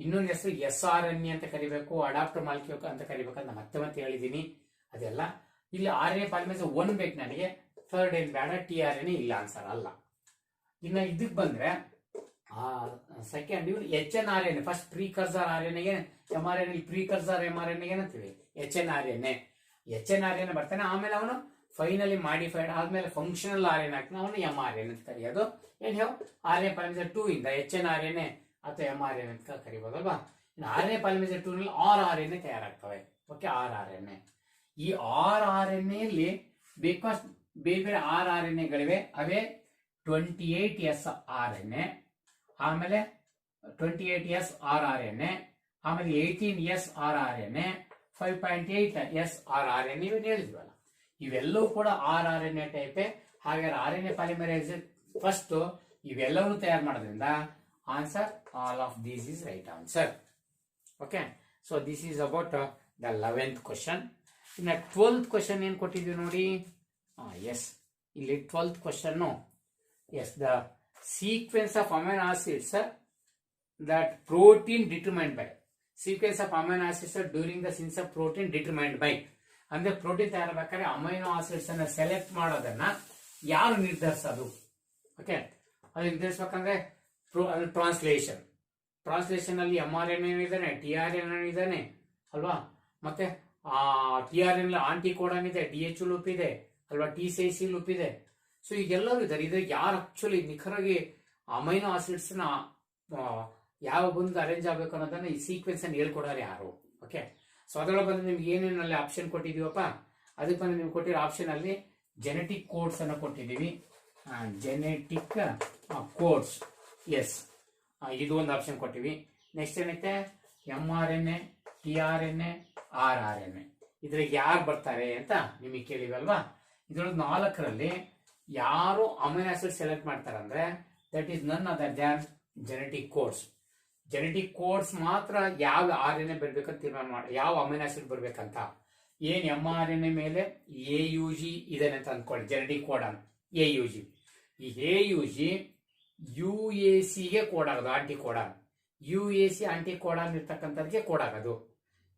ಇನ್ನೊಂದು ಹೆಸರು S R N A ಅಂತ ಕರಿಬೇಕು, ಅಡಾಪ್ಟರ್ ಮಾಲಿಕ್ಯೂಲ್ ಅಂತ ಕರಿಬೇಕಂತ ಮತ್ತೆ ಹೇಳಿದೀನಿ. ಅದೆಲ್ಲ ಇಲ್ಲಿ ಆರ್ ಎನ್ ಎ ಪಾಲಿಮರೇಸ್ 1 ಬೇಕು ನನಗೆ, ಥರ್ಡ್ ಏನ್ ಬೇಡ, ಟಿ ಆರ್ ಎನ್ ಎ ಇಲ್ಲ ಆನ್ಸರ್ ಅಲ್ಲ. ಇನ್ನು ಇದಕ್ಕೆ ಬಂದ್ರೆ ಸೆಕೆಂಡ್ ಇವ್ರು H N R N A. First precursor R N ಎಗೆ M R N A, precursor M R N ಎಗೆ ಏನಂತೀವಿ H N R N A. H N R N A ಬರ್ತಾನೆ, ಆಮೇಲೆ ಅವನು ಫೈನಲಿ ಮಾಡಿಫೈಡ್ ಆದ್ಮೇಲೆ ಫಂಕ್ಷನಲ್ ಆರ್ ಎನ್ ಆಗ್ತಾನೆ, ಅವನು M R N ಅಂತ ಕರೆಯೋದು. ಏನ್ ಹೇಳು ಆರ್ ಎನ್ ಪಾಲಿಮರೇಸ್ 2 ಇಂದ H N R N A ಅಥವಾ ಎಂ ಆರ್ ಎನ್ ಅಂತ ಕರಿಬಹುದಲ್ವಾ. ಇನ್ನು ಆರ್ ಎನ್ ಪಾಲಿಮರೇಸ್ 2 ನಲ್ಲಿ ಆರ್ ಎನ್ ಎ ತಯಾರಾಗ್ತವೆ. Okay, R N A. ಈ ಆರ್ ಎನ್ ಎಲ್ಲಿ ಬೇಕಾಷ್ಟು ಬೇರೆ ಬೇರೆ ಆರ್ ಎನ್ ಎಗಳಿವೆ. ಅವೇ 28 ಎಸ್ ಆರ್ ಎನ್ ಎ, ಆಮೇಲೆ 28 ಎಸ್ ಆರ್ ಎನ್ ಎ, ಆಮೇಲೆ 18 S R N A, 5.8 S R N A. ಇವನ್ ಹೇಳಿದ್ವಲ್ಲ, ಇವೆಲ್ಲವೂ ಕೂಡ ಆರ್ ಎನ್ ಎ ಟೈಪೇ. ಹಾಗಾದ್ರೆ R N A polymerase first ಇವೆಲ್ಲವೂ ತಯಾರು ಮಾಡೋದ್ರಿಂದ answer all of these is right answer. Okay, so this is about the 11th question. ಇನ್ನು 12th question ಏನ್ ಕೊಟ್ಟಿದ್ವಿ ನೋಡಿ. ಎಸ್, ಇಲ್ಲಿ 12th question yes, the sequence of amino acids that protein determined by sequence of amino acids during the synthesis of protein determined by. ಅಂದ್ರೆ protein ತಯಾರಬೇಕಾದ್ರೆ amino acids ಅನ್ನ select ಮಾಡೋದನ್ನ ಯಾರು ನಿರ್ಧರಿಸೋದು. Okay, ಅದು ನಿರ್ಧರಿಸಬೇಕಂದ್ರೆ translation ಅಲ್ಲಿ ಎಂ ಆರ್ ಎನ್ ಇದ್ದಾನೆ, T R N ಇದ್ದಾನೆ ಅಲ್ವಾ. ಮತ್ತೆ ಟಿ ಆರ್ ಎನ್ ಆಂಟಿ ಕೋಡನ್ ಇದೆ, ಡಿ ಎಚ್ ಲೂಪ್ ಇದೆ ಅಲ್ವಾ, ಟಿ ಸಿ ಸಿ ಲೂಪ್ ಇದೆ. ಸೊ ಈಗೆಲ್ಲರೂ ಇದ್ದಾರೆ. ಇದ್ರಾಗ ಯಾರು ಆಕ್ಚುಲಿ ನಿಖರವಾಗಿ ಅಮೈನೋ ಆಸಿಡ್ಸ್ ನ ಯಾವ ಬಂದು ಅರೇಂಜ್ ಆಗ್ಬೇಕು ಅನ್ನೋದನ್ನ ಈ ಸೀಕ್ವೆನ್ಸ್ ಅನ್ನು ಹೇಳ್ಕೊಡೋರು ಯಾರು. ಓಕೆ, ಸೊ ಅದರೊಳಗೆ ಬಂದು ನಿಮ್ಗೆ ಏನೇನಲ್ಲಿ ಆಪ್ಷನ್ ಕೊಟ್ಟಿದೀವಪ್ಪ, ಅದಕ್ಕೆ ಬಂದು ನಿಮ್ಗೆ ಕೊಟ್ಟಿರೋ ಆಪ್ಷನ್ ಅಲ್ಲಿ ಜೆನೆಟಿಕ್ ಕೋಡ್ಸ್ ಅನ್ನು ಕೊಟ್ಟಿದ್ದೀವಿ. ಜೆನೆಟಿಕ್ ಕೋಡ್ಸ್, ಎಸ್, ಇದು ಒಂದು ಆಪ್ಷನ್ ಕೊಟ್ಟಿವಿ. ನೆಕ್ಸ್ಟ್ ಏನೈತೆ M R N A, T R N A, R N A. ಇದ್ರಾಗ ಯಾರು ಬರ್ತಾರೆ ಅಂತ ನಿಮಗೆ ಕೇಳಿವಲ್ವಾ. ಇದ್ರೊಳಗೆ 4ರಲ್ಲಿ ಯಾರು ಅಮೈನೋ ಆಸಿಡ್ ಸೆಲೆಕ್ಟ್ ಮಾಡ್ತಾರಂದ್ರೆ that is none other than genetic codes. Genetic codes ಮಾತ್ರ ಯಾವ ಆರ್ ಎನ್ ಎ ಬರ್ಬೇಕಂತ ತೀರ್ಮಾನ ಮಾಡಿ, ಯಾವ ಅಮೈನೋ ಆಸಿಡ್ ಬರ್ಬೇಕಂತ. ಏನ್ ಎಂ ಆರ್ ಎನ್ ಎ ಮೇಲೆ ಎ ಯು ಜಿ ಇದೆ ಅಂತ ಅಂದ್ಕೊಳ್ಳಿ, ಜೆನೆಟಿಕ್ ಕೋಡ್ ಅಂತ ಎ ಯು ಜಿ. ಈ A U G U A ಸಿಗೆ ಕೋಡ್ ಆಗೋದು, anticodon. U A C anticodon ಇರ್ತಕ್ಕಂಥದ್ಗೆ ಕೋಡ್ ಆಗೋದು.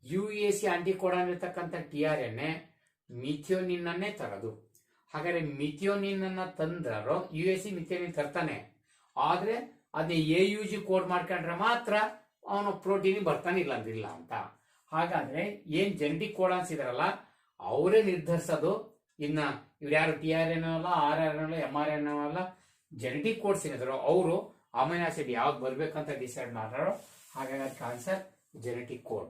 U A C anticodon ಇರ್ತಕ್ಕಂಥ T R N A methionine ಅನ್ನೇ ತರೋದು. ಹಾಗಾದ್ರೆ ಮಿಥಿಯೋನಿನ್ ಅನ್ನ ತಂದ್ರು ಯು ಎ ಸಿ ಮಿಥಿಯೋನಿನ್ ತರ್ತಾನೆ, ಆದ್ರೆ ಅದೇ ಎ ಯು ಜಿ ಕೋಡ್ ಮಾಡ್ಕೊಂಡ್ರೆ ಮಾತ್ರ ಅವನು ಪ್ರೋಟೀನ್ ಬರ್ತಾನೆ, ಇಲ್ಲ ಅಂದಿಲ್ಲ ಅಂತ. ಹಾಗಾದ್ರೆ ಏನ್ ಜೆನೆಟಿಕ್ ಕೋಡಾನ್ಸ್ ಇದಾರಲ್ಲ ಅವರೇ ನಿರ್ಧರಿಸೋದು. ಇನ್ನ ಇವ್ರು ಯಾರು ಟಿ ಆರ್ ಎನ್ ಅಲ್ಲ, ಆರ್ ಆರ್ ಎನ್ ಅಲ್ಲ, ಎಂ ಆರ್ ಎನ್ ಅಲ್ಲ, ಜೆನೆಟಿಕ್ ಕೋಡ್ಸ್ ಏನಿದ್ರು ಅವರು ಅಮೈನೋ ಆಸಿಡ್ ಯಾವ್ದು ಬರ್ಬೇಕಂತ ಡಿಸೈಡ್ ಮಾಡ್ತಾರೋ. ಹಾಗಾಗಿ ಅದಕ್ಕೆ ಆನ್ಸರ್ ಜೆನೆಟಿಕ್ ಕೋಡ್.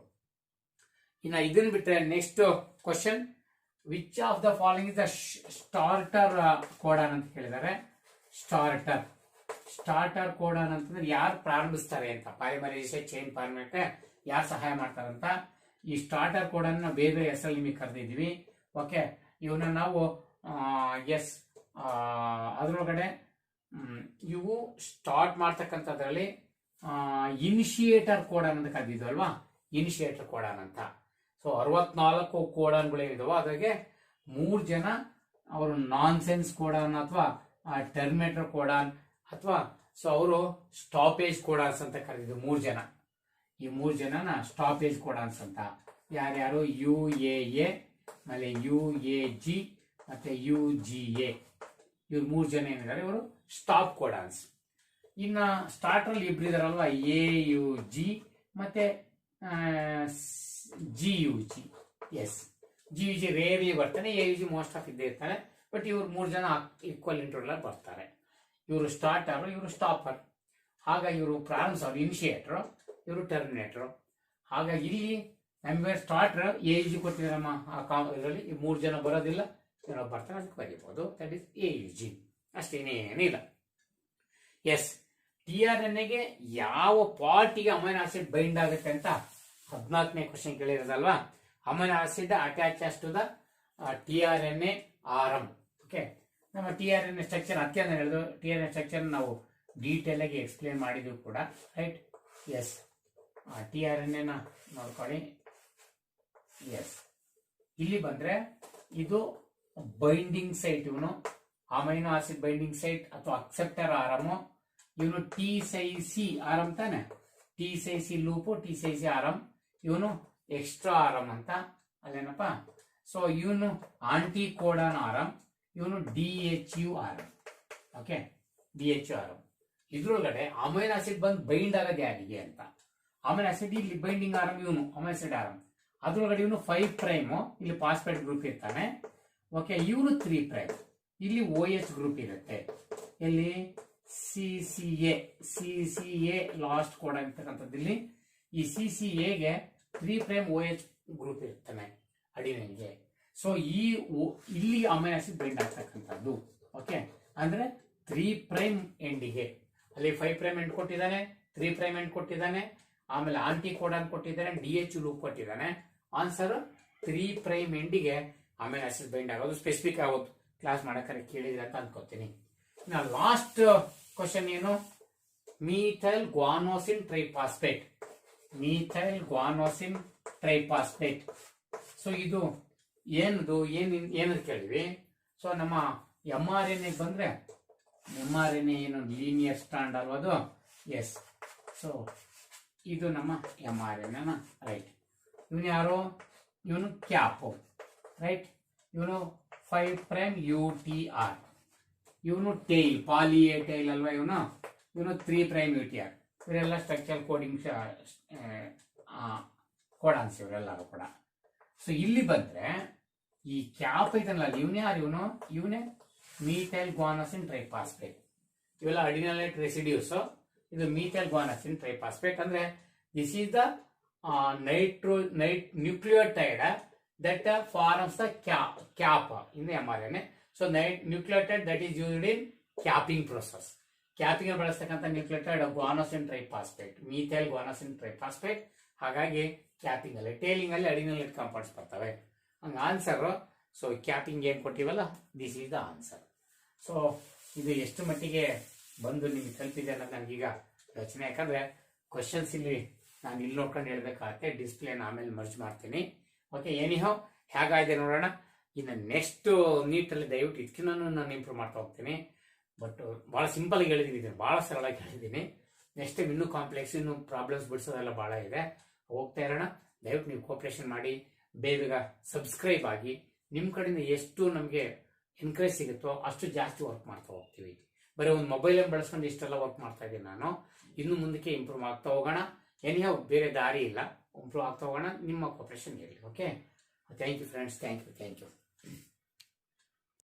ಇನ್ನ ಇದನ್ನ ಬಿಟ್ರೆ next question, which of the following is the starter codon ಅಂತ ಕೇಳಿದ್ದಾರೆ. ಸ್ಟಾರ್ಟರ್ ಸ್ಟಾರ್ಟರ್ ಕೋಡಾನ್ ಅಂತಂದ್ರೆ ಯಾರು ಪ್ರಾರಂಭಿಸ್ತಾರೆ ಅಂತ, ಪಾಲಿಮರೈಸೇಷನ್ ಚೈನ್ ಫಾರ್ಮೇಟ್ ಯಾರು ಸಹಾಯ ಮಾಡ್ತಾರಂತ. ಈ ಸ್ಟಾರ್ಟರ್ ಕೋಡನ್ನ ಬೇರೆ ಬೇರೆ ಹೆಸರಲ್ಲಿ ನಿಮಗೆ ಕರೆದಿದ್ವಿ. ಓಕೆ, ಇವನ್ನ ನಾವು ಎಸ್ ಅದ್ರೊಳಗಡೆ ಇವು ಸ್ಟಾರ್ಟ್ ಮಾಡ್ತಕ್ಕಂಥದ್ರಲ್ಲಿ ಇನಿಷಿಯೇಟರ್ ಕೋಡಾನ್ ಅಂತ ಕರೆದಿದ್ವು ಅಲ್ವಾ, ಇನಿಷಿಯೇಟರ್ ಕೋಡಾನ್ ಅಂತ. ಸೊ 64 ಕೋಡಾನ್ಗಳೇನಿದಾವೋ ಅದ್ರಾಗೆ 3 ಜನ ಅವರು ನಾನ್ ಸೆನ್ಸ್ ಕೋಡಾನ್ ಅಥವಾ ಟರ್ಮಿನೇಟರ್ ಕೋಡಾನ್ ಅಥವಾ ಸೊ ಅವರು ಸ್ಟಾಪೇಜ್ ಕೋಡಾನ್ಸ್ ಅಂತ ಕರೆದಿದ್ದು 3 ಜನ. ಈ 3 ಜನನ ಸ್ಟಾಪೇಜ್ ಕೋಡಾನ್ಸ್ ಅಂತ. ಯಾರ್ಯಾರು? UAA, ಆಮೇಲೆ UAG ಮತ್ತೆ UGA. ಇವ್ರು 3 ಜನ ಏನಿದ್ದಾರೆ ಇವರು ಸ್ಟಾಪ್ ಕೋಡಾನ್ಸ್. ಇನ್ನ ಸ್ಟಾರ್ಟರ್ ಇಬ್ರು ಇದಾರಲ್ವಾ, AUG ಮತ್ತೆ GUG. ಎಸ್, GUG ರೇರ್ಲಿ ಬರ್ತಾನೆ, AUG ಮೋಸ್ಟ್ ಆಫ್ ಇದ್ದೇ ಇರ್ತಾರೆ. ಬಟ್ ಇವ್ರು 3 ಜನ ಈಕ್ವಲ್ ಇಂಟರ್ವಲ್ ಬರ್ತಾರೆ. ಇವರು ಸ್ಟಾರ್ಟರ್, ಇವರು ಸ್ಟಾಪರ್. ಹಾಗಾಗಿ ಇವರು ಪ್ರಾರಂಭಿಸೋರು ಇನಿಷಿಯೇಟರ್, ಇವರು ಟರ್ಮಿನೇಟರ್. ಹಾಗಾಗಿ ಇಲ್ಲಿ ನಮಗೆ ಸ್ಟಾರ್ಟರ್ AUG ಕೊಟ್ಟಿದ್ದಾರಮ್ಮ ಇದರಲ್ಲಿ. ಈ 3 ಜನ ಬರೋದಿಲ್ಲ, ಏನೋ ಬರ್ತಾರೆ, ಅದಕ್ಕೆ ಬರೀಬಹುದು. ದಟ್ ಇಸ್ AUG, ಅಷ್ಟೇನೇನಿಲ್ಲ. ಎಸ್, TRNAಗೆ ಯಾವ ಪಾರ್ಟಿಗೆ ಅಮೈನೋ ಆಸಿಡ್ ಬೈಂಡ್ ಆಗುತ್ತೆ ಅಂತ 14ನೇ ಕ್ವಶನ್ ಕೇಳಿರೋದಲ್ವಾ. Amino acid attaches to the TRNA arm. Okay, ನಮ್ಮ TRNA ಸ್ಟ್ರಕ್ಚರ್ ಅತ್ಯಂತ ಹೇಳಿದ್ರು. TRNA ಸ್ಟ್ರಕ್ಚರ್ ನಾವು ಡೀಟೇಲ್ ಆಗಿ ಎಕ್ಸ್ಪ್ಲೇನ್ ಮಾಡಿದ್ವಿ ಕೂಡ, ರೈಟ್. ಎಸ್, TRNA ನೋಡ್ಕೊಳ್ಳಿ. ಎಸ್, ಇಲ್ಲಿ ಬಂದ್ರೆ ಇದು ಬೈಂಡಿಂಗ್ ಸೈಟ್. ಇವನು ಅಮೈನೋ ಆಸಿಡ್ ಬೈಂಡಿಂಗ್ ಸೈಟ್ ಅಥವಾ ಅಕ್ಸೆಪ್ಟರ್ ಆರಮು. ಇವನು T-C ಆರಂ ತಾನೆ, T-C ಲೂಪು, T-C ಆರಂ. ಇವನು ಎಕ್ಸ್ಟ್ರಾ ಆರಂ ಅಂತ ಅಲ್ಲೇನಪ್ಪ. ಸೊ ಇವನು ಆಂಟಿ ಕೋಡಾನ್ ಆರಂ, ಇವನು DHU arm. Okay, DHU arm. ಇದ್ರೊಳಗಡೆ ಅಮೈನೋ ಆಸಿಡ್ ಬಂದು ಬೈಂಡ್ ಆಗೋದು ಯಾರಿಗೆ ಅಂತ. ಅಮೈನೋ ಆಸಿಡ್ ಇಲ್ಲಿ ಬೈಂಡಿಂಗ್ ಆರಂ, ಇವನು ಅಮೈನೋ ಆಸಿಡ್ ಆರಂ. ಅದ್ರೊಳಗಡೆ ಇವನು 5 ಪ್ರೈಮ್, ಇಲ್ಲಿ ಫಾಸ್ಫೇಟ್ ಗ್ರೂಪ್ ಇರ್ತಾನೆ. ಓಕೆ, ಇವನು 3 ಪ್ರೈಮ್, ಇಲ್ಲಿ OH ಗ್ರೂಪ್ ಇರುತ್ತೆ. ಇಲ್ಲಿ CCA ಲಾಸ್ಟ್ ಕೋಡ್ ಆಗಿರ್ತಕ್ಕಂಥದ್ದು. ಇಲ್ಲಿ ಈ CCAಗೆ 3 ಪ್ರೈಮ್ OH ಗ್ರೂಪ್ ಇರ್ತಾನೆ ಅಡಿನೈನ್ಗೆ. ಸೊ ಇಲ್ಲಿ ಅಮೈನೋ ಆಸಿಡ್ ಬೈಂಡ್ ಆಗ್ತಕ್ಕಂಥದ್ದು. ಓಕೆ, ಅಂದ್ರೆ 3 ಪ್ರೈಮ್ ಎಂಡಿಗೆ. ಅಲ್ಲಿ 5 ಪ್ರೈಮ್ ಎಂಡ್ ಕೊಟ್ಟಿದ್ದಾನೆ, 3 ಪ್ರೈಮ್ ಎಂಡ್ ಕೊಟ್ಟಿದ್ದಾನೆ, ಆಮೇಲೆ ಆಂಟಿ ಕೋಡಾನ್ ಕೊಟ್ಟಿದ್ದಾನೆ, DH ಲೂಪ್ ಕೊಟ್ಟಿದ್ದಾನೆ. ಆನ್ಸರ್ 3 ಪ್ರೈಮ್ ಎಂಡಿಗೆ ಅಮೈನೋ ಆಸಿಡ್ ಬೈಂಡ್ ಆಗೋದು. ಸ್ಪೆಸಿಫಿಕ್ ಆಗೋದು ಕ್ಲಾಸ್ ಮಾಡಕ್ಕೆ ಕೇಳಿದ್ರೆ ಅಂತ ಅನ್ಕೋತೀನಿ. ಲಾಸ್ಟ್ ಕ್ವಶನ್ ಏನು? Methyl guanosine triphosphate. Methyl guanosine triphosphate. So ಇದು ಏನದು ಏನದು ಕೇಳಿದ್ವಿ. ಸೊ ನಮ್ಮ mRNA ಬಂದ್ರೆ mRNA ಏನು ಲೀನಿಯರ್ ಸ್ಟ್ರಾಂಡ್ ಅಲ್ವದು. ಎಸ್, ಸೊ ಇದು ನಮ್ಮ mRNA, ರೈಟ್. ಇವನು ಯಾರು? ಇವನು ಕ್ಯಾಪ್, ರೈಟ್. ಇವನು 5 ಪ್ರೈಮ್ UTR. ಇವನು ಟೈಲ್, ಪಾಲಿ ಎ ಟೈಲ್ ಅಲ್ವಾ ಇವನು. ಇವನು 3 ಪ್ರೈಮ್ UTR. ಇವರೆಲ್ಲ ಸ್ಟ್ರಕ್ಚರ್ ಕೋಡಿಂಗ್ ಕೋಡಾನ್ಸ್ ಇವರೆಲ್ಲರೂ ಕೂಡ. ಸೊ ಇಲ್ಲಿ ಬಂದ್ರೆ ಈ ಕ್ಯಾಪ್ ಐತನಲ್ಲ, ಇವನೇ ಯಾರು? ಇವನೇ ಮೀಥೈಲ್ ಗ್ವಾನೋಸಿನ್ ಟ್ರೈಫಾಸ್ಫೇಟ್. ಇವೆಲ್ಲ ಅಡಿನೈಲೇಟ್ ರೆಸಿಡ್ಯೂಸ್. ಇದು ಮೀಥೈಲ್ ಗ್ವಾನೋಸಿನ್ ಟ್ರೈಫಾಸ್ಫೇಟ್ ಅಂದ್ರೆ this is the nucleotide that forms the cap in the mRNA. So nucleotide that is used in capping process. Capping ಬಳಸ್ತಕ್ಕಂಥ nucleotide guanosine triphosphate, methyl guanosine triphosphate. ಹಾಗಾಗಿ capping ಅಲ್ಲಿ, tailing ಅಲ್ಲಿ adenylate compounds ಬರ್ತವೆ. ಹಂಗ answer. So capping ಏನ್ ಕೊಟ್ಟಿವಲ್ಲ, this is the answer. So ಇದು ಎಷ್ಟು ಮಟ್ಟಿಗೆ ಬಂದು ನಿಮ್ಗೆ ತಲುಪಿದೆ ಅನ್ನೋದು ನನಗೀಗ ಯೋಚನೆ. ಯಾಕಂದ್ರೆ ಕ್ವಶನ್ಸ್ ಇಲ್ಲಿ ನಾನು ಇಲ್ಲಿ ನೋಡ್ಕೊಂಡು ಹೇಳ್ಬೇಕಾಗತ್ತೆ. ಡಿಸ್ಪ್ಲೇನ ಆಮೇಲೆ ಮರ್ಜ್ ಮಾಡ್ತೀನಿ. ಓಕೆ, ಎನಿಹೌ ಹೇಗಾಗಿದೆ ನೋಡೋಣ. ಇನ್ನು ನೆಕ್ಸ್ಟ್ ನೀಟಲ್ಲಿ ದಯವಿಟ್ಟು ಇದಕ್ಕಿಂತ ನಾನು ಇಂಪ್ರೂವ್ ಮಾಡ್ತಾ ಹೋಗ್ತೀನಿ. ಬಟ್ ಭಾಳ ಸಿಂಪಲ್ ಆಗಿ ಹೇಳಿದ್ದೀನಿ, ಭಾಳ ಸರಳಾಗಿ ಹೇಳಿದ್ದೀನಿ. ನೆಕ್ಸ್ಟ್ ಟೈಮ್ ಇನ್ನೂ ಕಾಂಪ್ಲೆಕ್ಸ್, ಇನ್ನೂ ಪ್ರಾಬ್ಲಮ್ಸ್ ಬಿಡಿಸೋದೆಲ್ಲ ಭಾಳ ಇದೆ. ಹೋಗ್ತಾ ಇರೋಣ. ದಯವಿಟ್ಟು ನೀವು ಕೋಆಪರೇಷನ್ ಮಾಡಿ, ಬೇಗ ಸಬ್ಸ್ಕ್ರೈಬ್ ಆಗಿ. ನಿಮ್ಮ ಕಡೆಯಿಂದ ಎಷ್ಟು ನಮಗೆ ಎನ್ಕರೇಜ್ ಸಿಗುತ್ತೋ ಅಷ್ಟು ಜಾಸ್ತಿ ವರ್ಕ್ ಮಾಡ್ತಾ ಹೋಗ್ತೀವಿ. ಬರೀ ಒಂದು ಮೊಬೈಲನ್ನು ಬಳಸ್ಕೊಂಡು ಇಷ್ಟೆಲ್ಲ ವರ್ಕ್ ಮಾಡ್ತಾ ಇದ್ದೀನಿ ನಾನು. ಇನ್ನು ಮುಂದಕ್ಕೆ ಇಂಪ್ರೂವ್ ಆಗ್ತಾ ಹೋಗೋಣ. ಎನಿಹೌ ಬೇರೆ ದಾರಿ ಇಲ್ಲ, ಇಂಪ್ರೂವ್ ಆಗ್ತಾ ಹೋಗೋಣ. ನಿಮ್ಮ ಕೋಆಪರೇಷನ್ ಇರಲಿ. Okay, thank you friends, thank you.